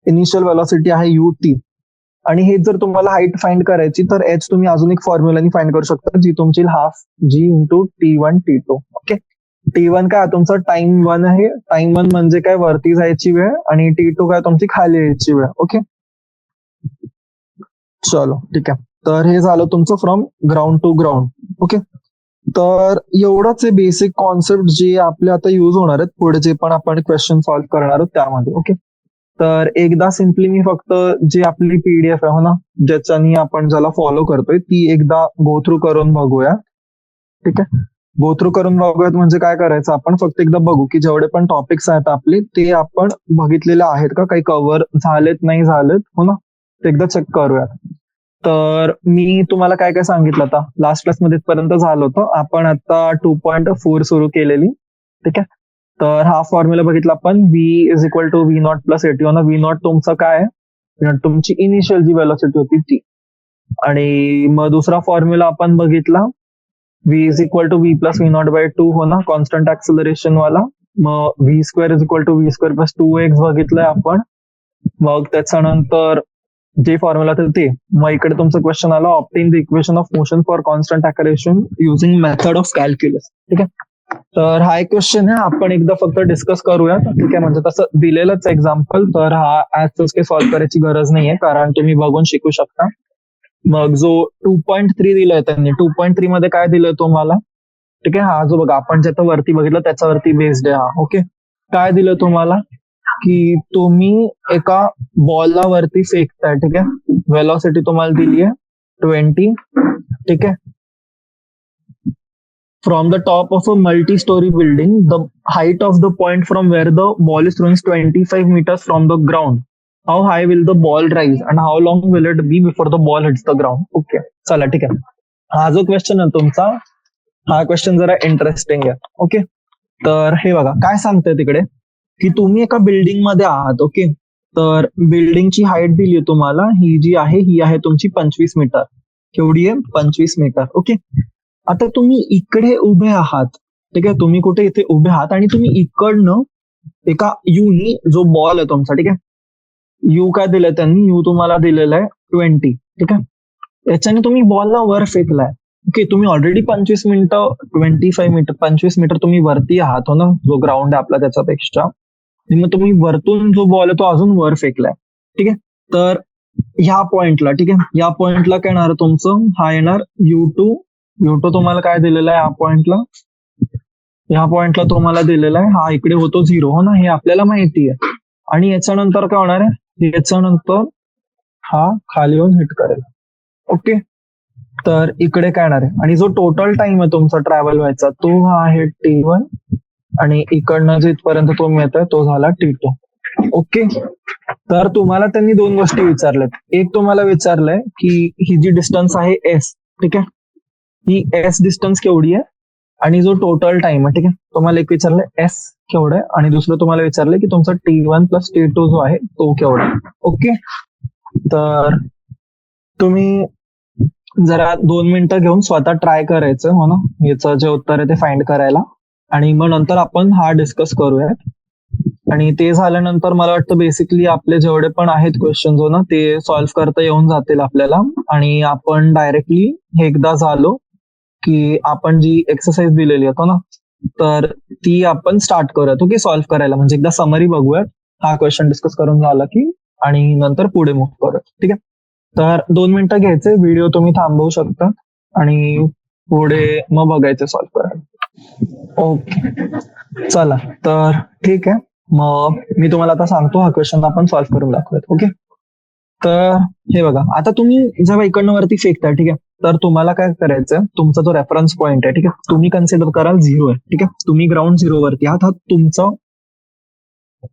इनिशियल वेलॉसिटी आहे UT. आणि हे जर तुम्हाला हाईट फाइंड करायची तर एच तुम्ही अजून एक फॉर्म्युलानी फाइंड करू शकता, जी तुमची half G into T1 T2. Okay. T1 काय तुमचा टाइम 1 आहे. टाइम 1 म्हणजे काय, वरती जायची वेळ, आणि T2 काय तुमची खाली यायची वेळ. ओके. चलो ठीक आहे. तर हे झालं तुमचं from ground to ground. Okay. तर एवढंच आहे बेसिक कॉन्सेप्ट जे आपले आता युज होणार आहेत पुढे जे पण आपण क्वेश्चन सॉल्व्ह करणार आहोत त्यामध्ये. ओके. तर एकदा सिम्पली मी फक्त जे आपली PDF आहे हो ना, ज्याच्यानी आपण ज्याला फॉलो करतोय ती एकदा गो थ्रू करून बघूया. ठीक आहे. गो थ्रू करून बघूयात म्हणजे काय करायचं, आपण फक्त एकदा बघू की जेवढे पण टॉपिक्स आहेत आपले ते आपण बघितलेले आहेत का, काही कव्हर झालेत नाही झालेत हो ना, ते एकदा चेक करूयात. तर मी तुम्हाला काय काय सांगितलं आता लास्ट क्लासमध्ये पर्यंत झालं होतं. आपण आता 2.4 सुरू केलेली. ठीक आहे. तर हा फॉर्म्युला बघितला आपण, V=V0+AT. हो ना, V0 तुमचं काय आहे, V0 तुमची इनिशियल जी वेलॉसिटी होती ती. आणि मग दुसरा फॉर्म्युला आपण बघितला V=V+V0/2. हो ना, कॉन्स्टंट ऍक्सेलरेशन वाला. मग V²=V²+2x बघितलंय आपण. मग त्याच्यानंतर जे फॉर्म्युला ते, मग इकडे तुमचा क्वेश्चन आला, obtain the equation of motion for constant acceleration using method of calculus. ठीक आहे. तर हा एक क्वेश्चन आहे, आपण एकदा फक्त डिस्कस करूया. ठीक आहे. म्हणजे तसं दिलेलंच एक्झाम्पल, तर हा ऍज काही सॉल्व्ह करायची गरज नाहीये, कारण तुम्ही बघून शिकू शकता. मग जो 2.3 दिलाय त्यांनी, 2.3 मध्ये काय दिलंय तुम्हाला, ठीक आहे, हा जो बघा आपण ज्याचा वरती बघितलं त्याच्यावरती बेस्ड आहे हा. ओके. काय दिलं तुम्हाला की तुम्ही एका बॉलला वरती फेकताय. ठीक आहे. वेलॉसिटी तुम्हाला दिली आहे 20. ठीक आहे. From the top of a multi storey building, the height of the point from where the ball is throne 25 meters from the ground. How high will the ball rise and how long will it be before the ball hits the ground. Okay. चला ठीक आहे. हा जो question आहे तुमचा, हा question जरा interesting आहे. ओके. तर हे बघा काय सांगतंय तिकडे की तुम्ही एका बिल्डिंग मध्ये आहात. ओके. तर बिल्डिंगची हाईट दिली आहे तुम्हाला, ही जी आहे ही आहे तुमची 25 मीटर. केवढी आहे? 25 मीटर. ओके. आता तुम्ही इकडे उभे आहात. ठीक आहे. तुम्ही कुठे इथे उभे आहात आणि तुम्ही इकडनं एका युनी, जो बॉल आहे तुमचा, ठीक आहे, यू काय दिलंय त्यांनी, यू तुम्हाला दिलेला आहे 20. ठीक आहे. याच्याने तुम्ही बॉलला वर फेकलाय. ओके. तुम्ही ऑलरेडी 25 मीटर 25 मीटर तुम्ही वरती आहात हो ना, जो ग्राउंड आहे आपला त्याच्यापेक्षा. मग तुम्ही वरतून जो बॉल आहे तो अजून वर फेकलाय. ठीक आहे. तर ह्या पॉइंटला, ठीक आहे, या पॉइंटला काय येणार तुमचं, हा येणार U2. U2 तुम्हाला काय दिलेला आहे, ह्या पॉइंटला तुम्हाला दिलेला आहे, हा इकडे होतो 0 हो ना, हे आपल्याला माहिती आहे. आणि याच्यानंतर काय होणार आहे, याच्यानंतर हा खाली येऊन हिट करेल. ओके. तर इकडे काय येणार आहे, आणि जो टोटल टाइम आहे तुमचा ट्रॅव्हल व्हायचा तो हा आहे T1, आणि इकडनं जिथपर्यंत तुम्ही येतोय तो झाला T2. ओके. तर तुम्हाला त्यांनी दोन गोष्टी विचारल्यात. एक तुम्हाला विचारलंय की ही जी डिस्टन्स आहे S, ठीक आहे, ही S डिस्टन्स केवढी आहे, आणि जो टोटल टाइम आहे, ठीक आहे, तुम्हाला एक विचारलंय S केवढं आहे, आणि दुसरं तुम्हाला विचारलंय की तुमचा T1 + T2 जो आहे तो केवढा आहे. ओके. तर तुम्ही जरा 2 मिनिटं घेऊन स्वतः ट्राय करायचं हो ना, याचं जे उत्तर आहे ते फाइंड करायला, आणि मग नंतर आपण हा डिस्कस करूयात. आणि ते झाल्यानंतर मला वाटतं बेसिकली आपले जेवढे पण आहेत क्वेश्चन हो ना, ते सॉल्व्ह करता येऊन जातील आपल्याला, आणि आपण डायरेक्टली हे एकदा झालो की आपण जी एक्सरसाइज दिलेली होतो ना, तर ती आपण स्टार्ट करूयात ओके सॉल्व्ह करायला. म्हणजे एकदा समरी बघूयात, हा क्वेश्चन डिस्कस करून झाला की, आणि नंतर पुढे मूव्ह करूयात. ठीक आहे, तर 2 मिनिटं घ्यायचे, व्हिडिओ तुम्ही थांबवू शकता आणि पुढे मग बघायचं सॉल्व्ह करायला. ओके चला, तर ठीक आहे, मग मी तुम्हाला आता सांगतो, हा क्वेश्चन आपण सॉल्व्ह करून दाखवूयात. ओके, तर हे बघा, आता तुम्ही जेव्हा इकडनं वरती फेकताय, ठीक आहे, तर तुम्हाला काय करायचं, तुमचा जो रेफरन्स पॉईंट आहे, ठीक आहे, तुम्ही कन्सिडर कराल 0 आहे. ठीक आहे, तुम्ही ग्राउंड 0 वरती आहात, हा तुमचं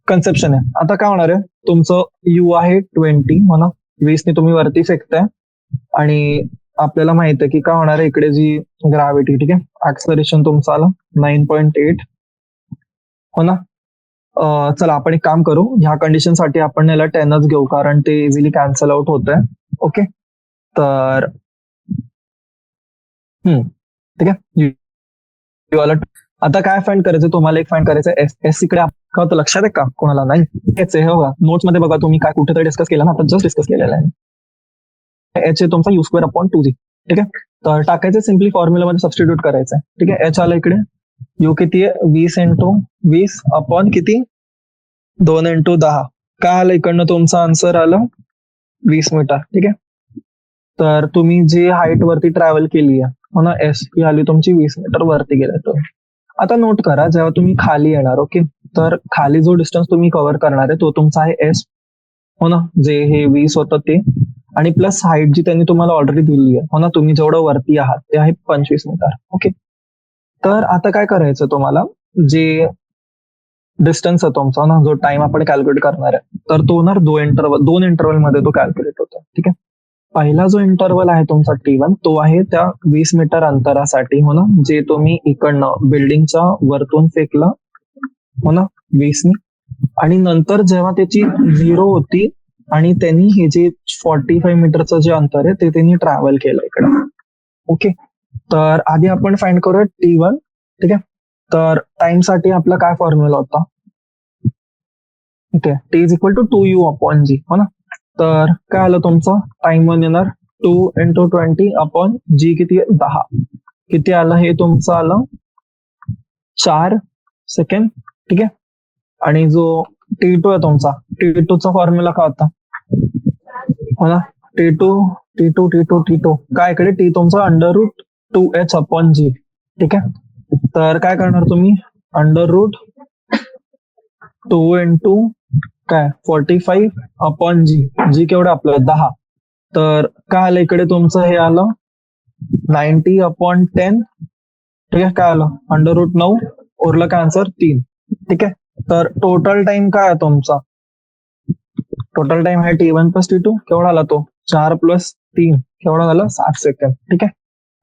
कन्सेप्शन आहे. आता काय होणार आहे, तुमचं यू आहे 20 म्हणा, 20 तुम्ही वरती फेकताय, आणि आपल्याला माहित आहे की काय होणार आहे, इकडे जी ग्रॅव्हिटी, ठीक आहे, ऍक्सलरेशन तुमचं आलं 9.8 हो ना. चला आपण एक काम करू, ह्या कंडिशन साठी आपण याला 10च घेऊ, कारण ते इझिली कॅन्सल आउट होत आहे. ओके, तर ठीक आहे, आता काय फाइंड करायचं तुम्हाला, एक फाइंड करायचं एस. एस इकडे होतं, लक्षात आहे का कोणाला? नाही, हेच आहे. हो का, नोट्स मध्ये बघा, तुम्ही काय कुठेतरी डिस्कस केलं ना, आता जस्ट डिस्कस केलेलं आहे. एच आहे तुमचा u²/2g. ठीक आहे, तर टाकायचं, सिम्पली फॉर्म्युला मध्ये सबस्टिट्यूट करायचं. ठीक आहे, एच आलं इकडे, यू किती आहे 20 × 20 किती 2 × 10. काय आलं इकडनं, तुमचा आन्सर आलं 20 मीटर. ठीक आहे, तर तुम्ही जे हाईट वरती ट्रॅव्हल केली आहे हो ना, एस ही आली तुमची 20 मीटर वरती गेलाय तुम्ही. आता नोट करा, जेव्हा तुम्ही खाली येणार, ओके, तर खाली जो डिस्टन्स तुम्ही कव्हर करणार आहे तो तुमचा आहे एस हो ना, जे हे 20 होतं ते, आणि प्लस हाईट जी त्यांनी तुम्हाला ऑलरेडी दिली आहे हो ना, तुम्ही जेवढं वरती आहात ते आहे 25 मीटर. ओके, तर आता काय करायचं तुम्हाला, जे डिस्टन्स आहे तुमचा ना, जो टाइम आपण कॅल्क्युलेट करणार आहे, तर तो होणार 2 इंटरवल मध्ये तो कॅल्क्युलेट होतो. ठीक आहे, पहिला जो इंटरवल आहे तुमचा T1 तो आहे त्या 20 मीटर अंतरासाठी हो ना, जे तुम्ही इकडनं बिल्डिंगच्या वरतून फेकलं हो ना 20 आणि नंतर जेव्हा त्याची 0 होती आणि त्यांनी हे जे 45 मीटरचं जे अंतर आहे ते त्यांनी ट्रॅव्हल केलं इकडं. ओके, तर आधी आपण फाइंड करूया T1. ठीक आहे, तर टाइम साठी आपला काय फॉर्म्युला होता, ठीक आहे, T is equal to 2u/g हो ना. तर काय आलं तुमचं, टाइम 1 येणार 2 × 20/g किती आहे 10. किती आलं हे तुमचं आलं 4 सेकंड. ठीक आहे, आणि जो T2 आहे तुमचा, T2 चा फॉर्म्युला काय होता हो ना, T2 काय इकडे T तुमचा √2h/g. ठीक आहे, तर काय करणार तुम्ही, √2 × काय 45/g, जी केवढं आपलं 10. तर काय आलं इकडे तुमचं, हे आलं 90/10. ठीक आहे, काय आलं √9, उरलं काय आन्सर 3. ठीक आहे, तर टोटल टाइम काय आहे तुमचा, टोटल टाइम आहे T1 + T2, केवढा आला तो 4 + 3, केवढा झाला 60 सेकंड. ठीक आहे,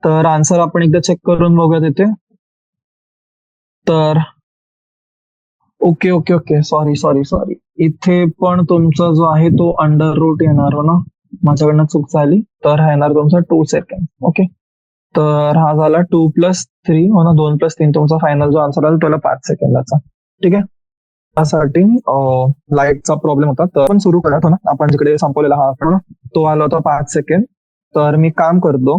तर आन्सर आपण एकदा चेक करून बघूया तिथे. तर ओके ओके ओके, सॉरी, इथे पण तुमचा जो आहे तो √ येणार हो ना, माझ्याकडनं चूक झाली, तर हा येणार तुमचा 2 सेकंड. ओके, तर हा झाला 2 + 3 हो ना, 2 + 3 तुमचा फायनल जो आन्सर आला त्याला 5 सेकंदाचा. ठीक आहे, त्यासाठी लाईटचा प्रॉब्लेम होता, तर आपण सुरू करत हो ना, आपण जिकडे संपवलेला हा आकडा तो आला होता 5 सेकंड. तर मी काम करतो,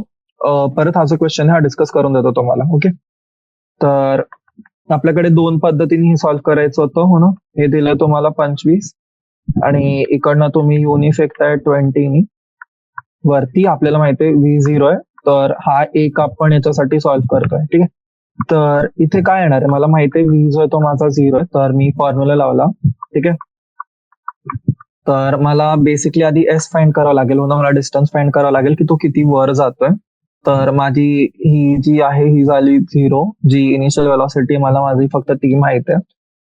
परत हा जो क्वेश्चन हा डिस्कस करून देतो तुम्हाला. ओके, तर आपल्याकडे 2 पद्धतीने हे सॉल्व्ह करायचं होतं हो ना, हे दिलं तुम्हाला 25 आणि इकडनं तुम्ही युनी फेकताय 20 वरती, आपल्याला माहिती आहे V0 आहे, तर हा एक आपण याच्यासाठी सॉल्व्ह करतोय. ठीक आहे, तर इथे काय येणार आहे, मला माहिती आहे V जो आहे तो माझा 0 आहे, तर मी फॉर्म्युला लावला. ठीक आहे, तर मला बेसिकली आधी एस फाइंड करावं लागेल हो ना, मला डिस्टन्स फाइंड करावं लागेल की तो किती वर जातोय. तर माझी ही जी आहे ही झाली 0, जी इनिशियल वेलॉसिटी मला माझी फक्त ती माहित आहे,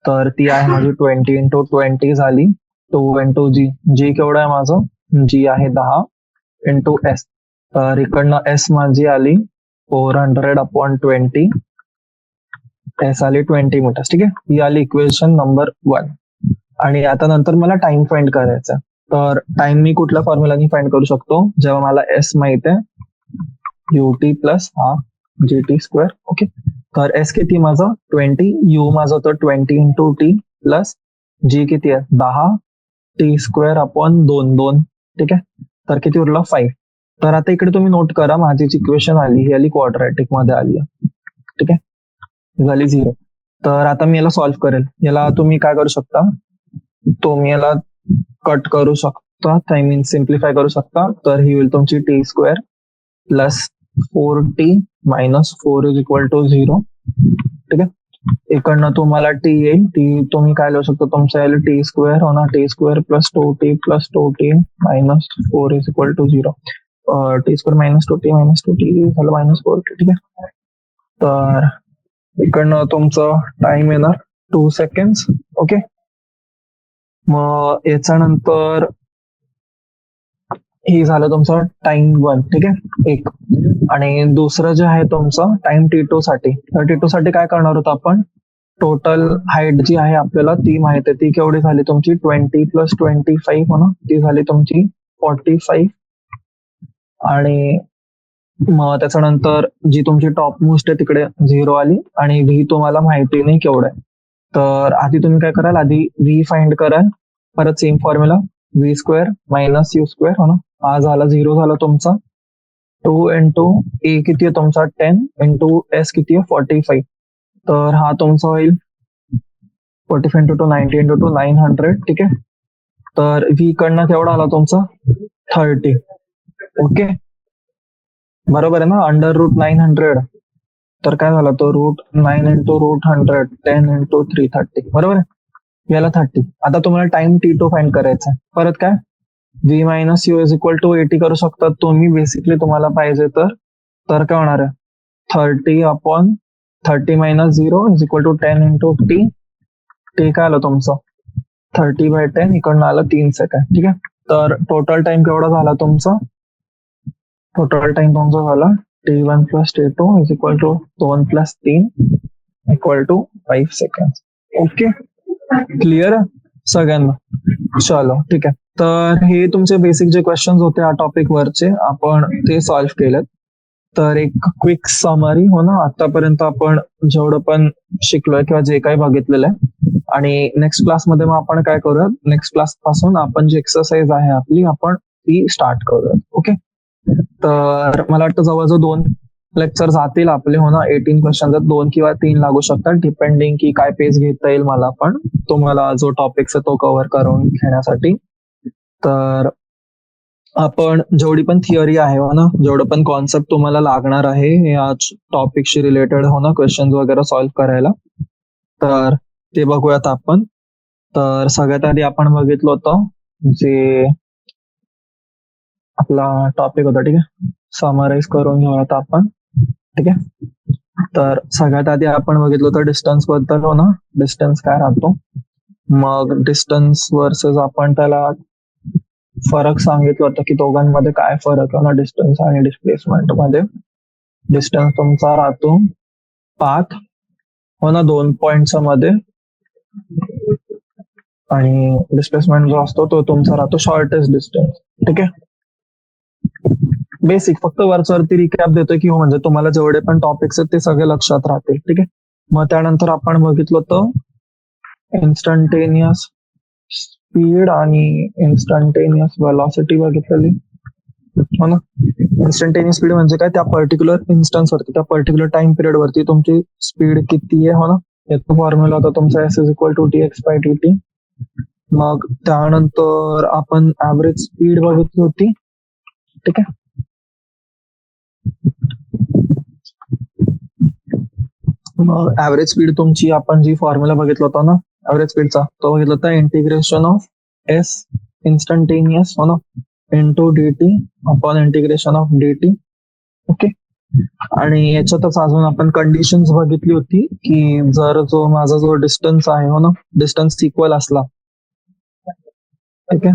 तर ती आहे माझी 20 × 20 झाली 2 × g. जी केवढं आहे माझं, जी आहे 10 × s. तर इकडनं s माझी आली 400/20, s आली 20 मीटर. ठीक आहे, ही आली इक्वेशन नंबर 1. आणि आता नंतर मला टाइम फाइंड करायचा, तर टाइम मी कुठल्या फॉर्म्युलानी फाइंड करू शकतो, जेव्हा मला एस माहित आहे ut + ½ gt². ओके, तर एस किती माझं 20, u माझं होतं 20 × t प्लस g किती आहे 10 t² / 2. ठीक आहे, तर किती उरलं 5. तर आता इकडे तुम्ही नोट करा, माझी जी इक्वेशन आली ही आली क्वाड्रॅटिक मध्ये आली, ठीक आहे, झाली 0. तर आता मी याला सॉल्व्ह करेल. याला तुम्ही काय करू शकता, तुम्ही याला कट करू शकता, आय मीन सिम्प्लिफाय करू शकता. तर ही होईल तुमची t square plus 4t minus 4 is equal to 0, ठीक आहे. इकडनं तुम्हाला टी येईल, टी तुम्ही काय लिहू शकता, तुमचं येईल टी स्क्वेअर हो ना, t square plus 2t minus 4 is equal to 0. T square minus 2t झालं मायनस 4t, ठीक आहे. तर इकडनं तुमचं टाइम येणार 2 सेकंड, ओके. मग याच्या नंतर हे झालं तुमचं टाइम 1, ठीक आहे, एक. आणि दुसरं जे आहे तुमचं टाइम T2 साठी. तर T2 साठी काय करणार आहोत आपण, टोटल हाईट जी आहे आपल्याला ती माहिती आहे, ती केवढी झाली तुमची 20 प्लस 25 हो ना, ती झाली तुमची 45. आणि मग त्याच्यानंतर जी तुमची टॉप मोस्ट आहे तिकडे 0 आली, आणि व्ही तुम्हाला माहिती नाही केवढं आहे. तर आधी तुम्ही काय कराल, आधी व्ही फाइंड कराल, परत same formula V square minus U square हो ना, हा झाला 0 झाला तुमचा. 2 इंटू ए किती आहे तुमचा 10 इंटू एस किती आहे 45. तर हा तुमचा होईल 45 इंटू 2 90 इंटू 2 900, ठीक आहे. तर व्ही कडनं केवढा आला तुमचा 30, ओके, बरोबर आहे ना, अंडर रूट 900. तर काय झाला तो रूट 9 इंटू रूट 100 10 इंटू 330, बरोबर आहे, याला 30. आता तुम्हाला टाइम T2 फाइंड करायचा आहे. परत काय v minus u is equal to 80 करू शकतात तुम्ही बेसिकली, तुम्हाला पाहिजे तर काय होणार आहे 30 minus 0 is equal to 10 into t. T काय आलं तुमचं 30/10, इकडनं आलं 3 सेकंड, ठीक आहे. तर टोटल टाइम केवढा झाला तुमचा, टोटल टाइम तुमचा झाला T1 plus T2 is equal to 2 plus 3 equal to 5 second, okay. Clear आहे सगळ्यांना, चलो ठीक आहे. तर हे तुमचे बेसिक जे क्वेश्चन होते या टॉपिक वरचे आपण ते सॉल्व्ह केलेत. तर एक क्विक समरी हो ना, आतापर्यंत आपण जेवढं पण शिकलोय किंवा जे काही बघितलेलं आहे. आणि नेक्स्ट क्लासमध्ये मग आपण काय करूयात, नेक्स्ट क्लास पासून आपण जी एक्सरसाइज आहे आपली आपण ती स्टार्ट करूयात, ओके. तर मला वाटतं जवळजवळ 2 लेक्चर जातील आपले हो ना, 18 क्वेश्चन 2 किंवा 3 लागू शकतात, डिपेंडिंग की काय पेज घेता येईल मला, पण तुम्हाला जो टॉपिक्स आहे तो कव्हर करून घेण्यासाठी. तर आपण जेवढी पण थिअरी आहे हो ना, जेवढं पण कॉन्सेप्ट तुम्हाला लागणार आहे या टॉपिकशी रिलेटेड हो ना, क्वेश्चन वगैरे सॉल्व्ह करायला, तर ते बघूयात आपण. तर सगळ्यात आधी आपण बघितलं होतं जे आपला टॉपिक होता, ठीक आहे, समराईज करून घेऊयात आपण, ठीक आहे. तर सगळ्यात आधी आपण बघितलं होतं डिस्टन्स बद्दल हो ना, डिस्टन्स काय राहतो, मग डिस्टन्स वर्सेस आपण त्याला फरक सांगितलं होतं की दोघांमध्ये काय फरक आहे ना, डिस्टन्स आणि डिस्प्लेसमेंट मध्ये. डिस्टन्स तुमचा राहतो पाथ हो ना 2 पॉइंट्स मध्ये, आणि डिस्प्लेसमेंट जो असतो तो तुमचा राहतो शॉर्टेस्ट डिस्टन्स, ठीक आहे. बेसिक फक्त वरती रिकॅप देतोय की हो, म्हणजे तुम्हाला जेवढे पण टॉपिक्स आहेत ते सगळे लक्षात राहतील, ठीक आहे. मग त्यानंतर आपण बघितलं होतं इन्स्टंटेनियस स्पीड आणि इन्स्टंटेनियस वेलॉसिटी बघितलेली हो ना. इन्स्टंटेनियस स्पीड म्हणजे काय, त्या पर्टिक्युलर इन्स्टन्स वरती, त्या पर्टिक्युलर टाइम पिरियड वरती तुमची स्पीड किती आहे हो ना, याचा फॉर्म्युला होता तुमचा S is equal to dx/dt. मग त्यानंतर आपण ऍव्हरेज स्पीड बघितली होती, ठीक आहे. मग ऍव्हरेज स्पीड तुमची आपण जी फॉर्म्युला बघितला होता ना ऍव्हरेज स्पीडचा, तो बघितला होता इंटिग्रेशन ऑफ एस इन्स्टंटेनियस हो ना into dt upon integration of dt, okay. आणि याच्यातच अजून आपण कंडिशन्स बघितली होती की जर जो माझा जो डिस्टन्स आहे हो ना, डिस्टन्स इक्वल असला, ठीक आहे,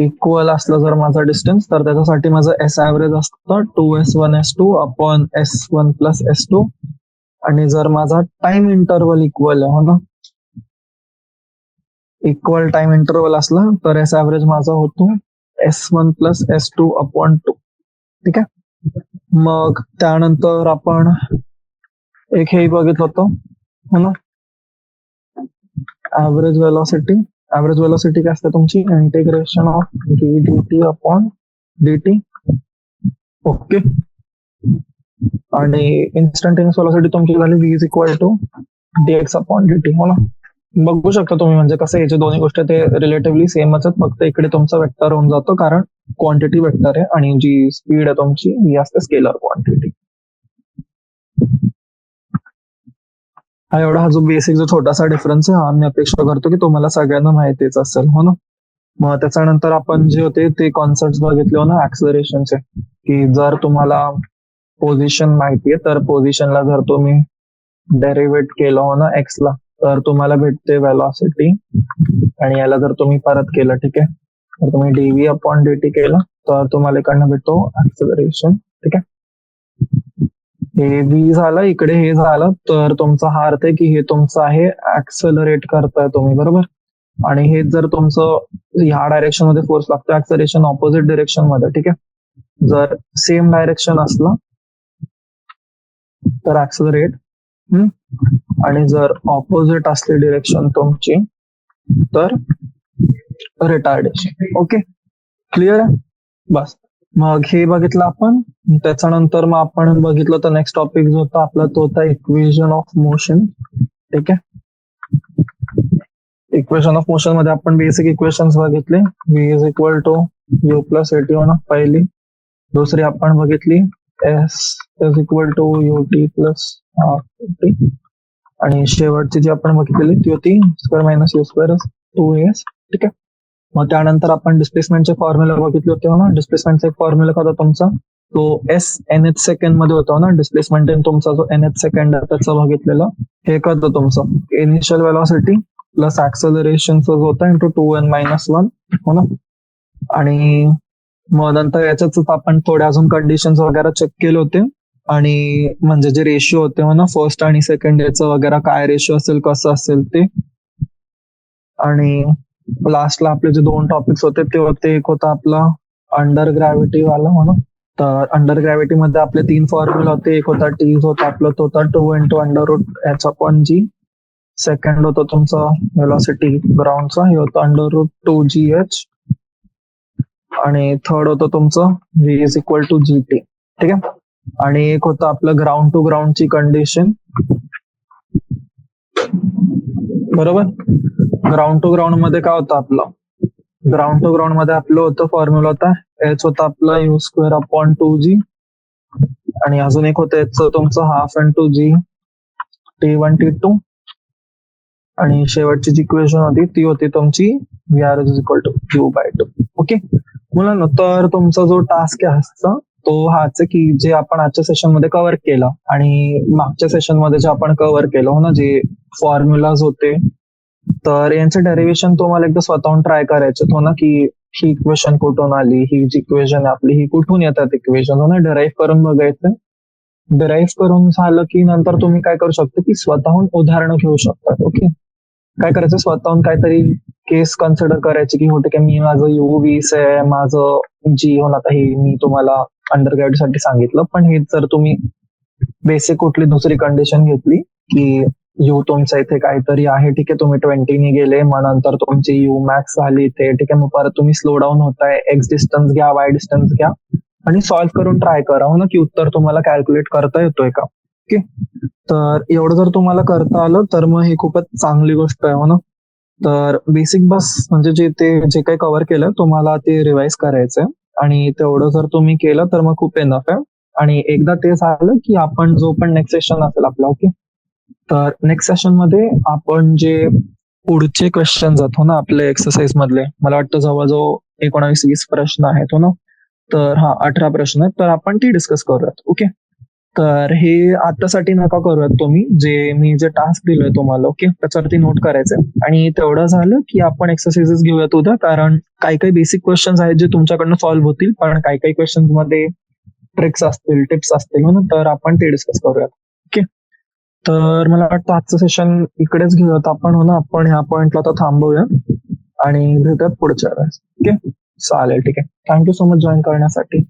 इक्वल असला जर माझा डिस्टन्स, तर त्याच्यासाठी माझं एस ऍव्हरेज असतं 2s1s2 upon s1 plus s2. आणि जर माझा टाइम इंटरवल इक्वल आहे हो ना, इक्वल टाइम इंटरवल असला तर एस ऍव्हरेज माझा होतो s1 प्लस s2 अपॉन 2, ठीक आहे. मग त्यानंतर आपण एक हे बघितलं होतं हो ना, ऍव्हरेज वेलॉसिटी. ऍव्हरेज वेलॉसिटी काय असते तुमची, integration of d dt upon dt. Okay. आणि इन्स्टंटेनियस व्हेलॉसिटी तुमची झाली v is equal to dx upon dt. हो ना. बघू शकता तुम्ही म्हणजे कसं याचे दोन्ही गोष्टी ते रिलेटिव्हली सेमच आहेत, फक्त इकडे तुमचा वेक्टर होऊन जातो कारण क्वांटिटी वेक्टर आहे आणि जी स्पीड आहे तुमची ही असते स्केलर क्वांटिटी. हा एवढा हा जो बेसिक जो छोटासा डिफरन्स आहे हा मी अपेक्षा करतो की तुम्हाला सगळ्यांना माहितीच असेल. हो ना. मग त्याच्यानंतर आपण जे होते ते कॉन्सेप्ट बघितले हो ना ऍक्सलरेशनचे, की जर तुम्हाला पोझिशन माहितीये तर पोझिशनला जर तुम्ही डेरिव्हेट केलं हो ना एक्स ला तर तुम्हाला भेटते व्हेलॉसिटी, आणि याला जर तुम्ही परत केलं ठीक आहे तर तुम्ही डीव्ही अपॉन dt केलं तर तुम्हाला इकडनं भेटतो ऍक्सलरेशन. ठीक आहे. हे v झालं, इकडे हे झालं, तर तुमचा हा अर्थ आहे की हे तुमचं आहे ऍक्सलरेट करताय तुम्ही, बरोबर. आणि हे जर तुमचं ह्या डायरेक्शन मध्ये फोर्स लागतो ऍक्सलरेशन ऑपोजिट डायरेक्शन मध्ये. ठीक आहे. जर सेम डायरेक्शन असलं तर ऍक्सलरेट, आणि जर ऑपोजिट असली डिरेक्शन तुमची तर रिटार्डेशन. ओके. क्लिअर आहे. बस मग हे बघितलं आपण. त्याच्यानंतर मग आपण बघितलं तर नेक्स्ट टॉपिक जो होता आपला तो होता इक्वेशन ऑफ मोशन. ठीक आहे. इक्वेशन ऑफ मोशन मध्ये आपण बेसिक इक्वेशन्स बघितले. v is equal to u plus a t होना पहिली. दुसरी आपण बघितली s is equal to ut plus half t. आणि शेवटची जी आपण बघितलेली ती होती square minus U square 2as. ठीक आहे. मग त्यानंतर आपण डिस्प्लेसमेंटचे फॉर्म्युला बघितले होते ना. डिस्प्लेसमेंटचा एक फॉर्म्युला होता तुमचा तो s nth सेकंड मध्ये होता ना. डिस्प्लेसमेंट तुमचा जो nth सेकंड आहे त्याचं बघितलेलं. हे करतो तुमचं इनिशियल वेलॉसिटी प्लस ऍक्सलरेशनचा जो होता इंटू 2n-1 हो ना. आणि मग नंतर याच्याच आपण थोड्या अजून कंडिशन्स वगैरे चेक केले होते, आणि म्हणजे जे रेशिओ होते हो ना फर्स्ट आणि सेकंड याचं वगैरे काय रेशिओ असेल कसं असेल ते. आणि लास्टला आपले जे 2 टॉपिक्स होते ते होते एक होता आपला अंडर ग्रॅव्हिटी वाला हो ना. तर अंडर ग्रॅव्हिटी मध्ये आपले 3 फॉर्म्युला होते. एक होता टी होता आपला तो होता 2 इंटू अंडर-h/g. सेकंड होता तुमचा वेलॉसिटी ग्राउंडचा, हे होतं अंडर-2gh. आणि थर्ड होतं तुमचं v is equal to gt. ठीक आहे. आणि एक होतं आपलं ग्राउंड टू ग्राउंडची कंडिशन, बरोबर. ग्राउंड टू ग्राउंड मध्ये काय होतं आपलं, ग्राउंड टू ग्राउंड मध्ये आपलं होतं फॉर्म्युला होता h होता आपला u स्क्वेअर अपॉन 2g. आणि अजून एक होतं h तुमचं half into g t1 t2. आणि शेवटची जी इक्वेशन होती ती होती तुमची vr is equal to q/2. Okay. मुलांना तर तुमचा जो टास्क आहे तो हाच आहे की जे आपण आजच्या सेशन मध्ये कव्हर केलं आणि मागच्या सेशन मध्ये जे आपण कव्हर केलं हो ना, जे फॉर्म्युलाज होते तर यांचे डेरिव्हेशन तुम्हाला एकदा स्वतःहून ट्राय करायचे हो ना, की ही इक्वेशन कुठून आली, ही जी इक्वेशन आपली ही कुठून येतात इक्वेशन हो ना, डिराईव्ह करून बघायचं. डिराईव्ह करून झालं की नंतर तुम्ही काय करू शकता की स्वतःहून उदाहरणं घेऊ शकतात. ओके. काय करायचं, स्वतःहून काहीतरी केस कन्सिडर करायची की होते की मी माझं U20 आहे, माझं जी हो ना, आता हे मी तुम्हाला अंडर ग्रॅव्हिटीसाठी सांगितलं, पण हे जर तुम्ही बेसिक कुठली दुसरी कंडिशन घेतली की यू तुमच्या इथे काहीतरी आहे, ठीक आहे, तुम्ही 20 गेले, मग नंतर तुमची यू मॅक्स झाली इथे, ठीक आहे, मग परत तुम्ही स्लो डाऊन होताय, एक्स डिस्टन्स घ्या, वाय डिस्टन्स घ्या आणि सॉल्व्ह करून ट्राय करा हो ना, की उत्तर तुम्हाला कॅल्क्युलेट करता येतोय का. ओके. तर एवढं जर तुम्हाला करता आलं तर मग हे खूपच चांगली गोष्ट आहे हो ना. तर बेसिक बस म्हणजे जे काही कव्हर केलं तुम्हाला ते रिवाइज करायचंय, आणि तेवढं जर तुम्ही केलं तर मग खूप एनफ आहे. आणि एकदा ते झालं की आपण जो पण नेक्स्ट सेशन असेल आपला, ओके, तर नेक्स्ट सेशन मध्ये आपण जे पुढचे क्वेश्चन आहेत हो ना आपले एक्सरसाइज मधले, मला वाटतं जवळजवळ 19-20 प्रश्न आहेत हो ना, तर 18 प्रश्न आहेत, तर आपण ती डिस्कस करूयात. ओके. तर हे आतासाठी नका करूयात तुम्ही, मी जे टास्क दिलोय तुम्हाला, ओके, त्याच्यावरती नोट करायचंय. आणि तेवढं झालं की आपण एक्सरसाइजेस घेऊयात उद्या, कारण काही काही बेसिक क्वेश्चन्स आहेत जे तुमच्याकडनं सॉल्व्ह होतील, पण काही काही क्वेश्चन्स मध्ये ट्रिक्स असतील, टिप्स असतील म्हणून, तर आपण ते डिस्कस करूयात. ओके. तर मला वाटतं आजचं सेशन इकडेच घेऊयात आपण हो ना, आपण ह्या पॉइंटला तर थांबवूया आणि भेटूयात पुढच्या वेळेस. ओके. चालेल, ठीक आहे. थँक्यू सो मच जॉईन करण्यासाठी.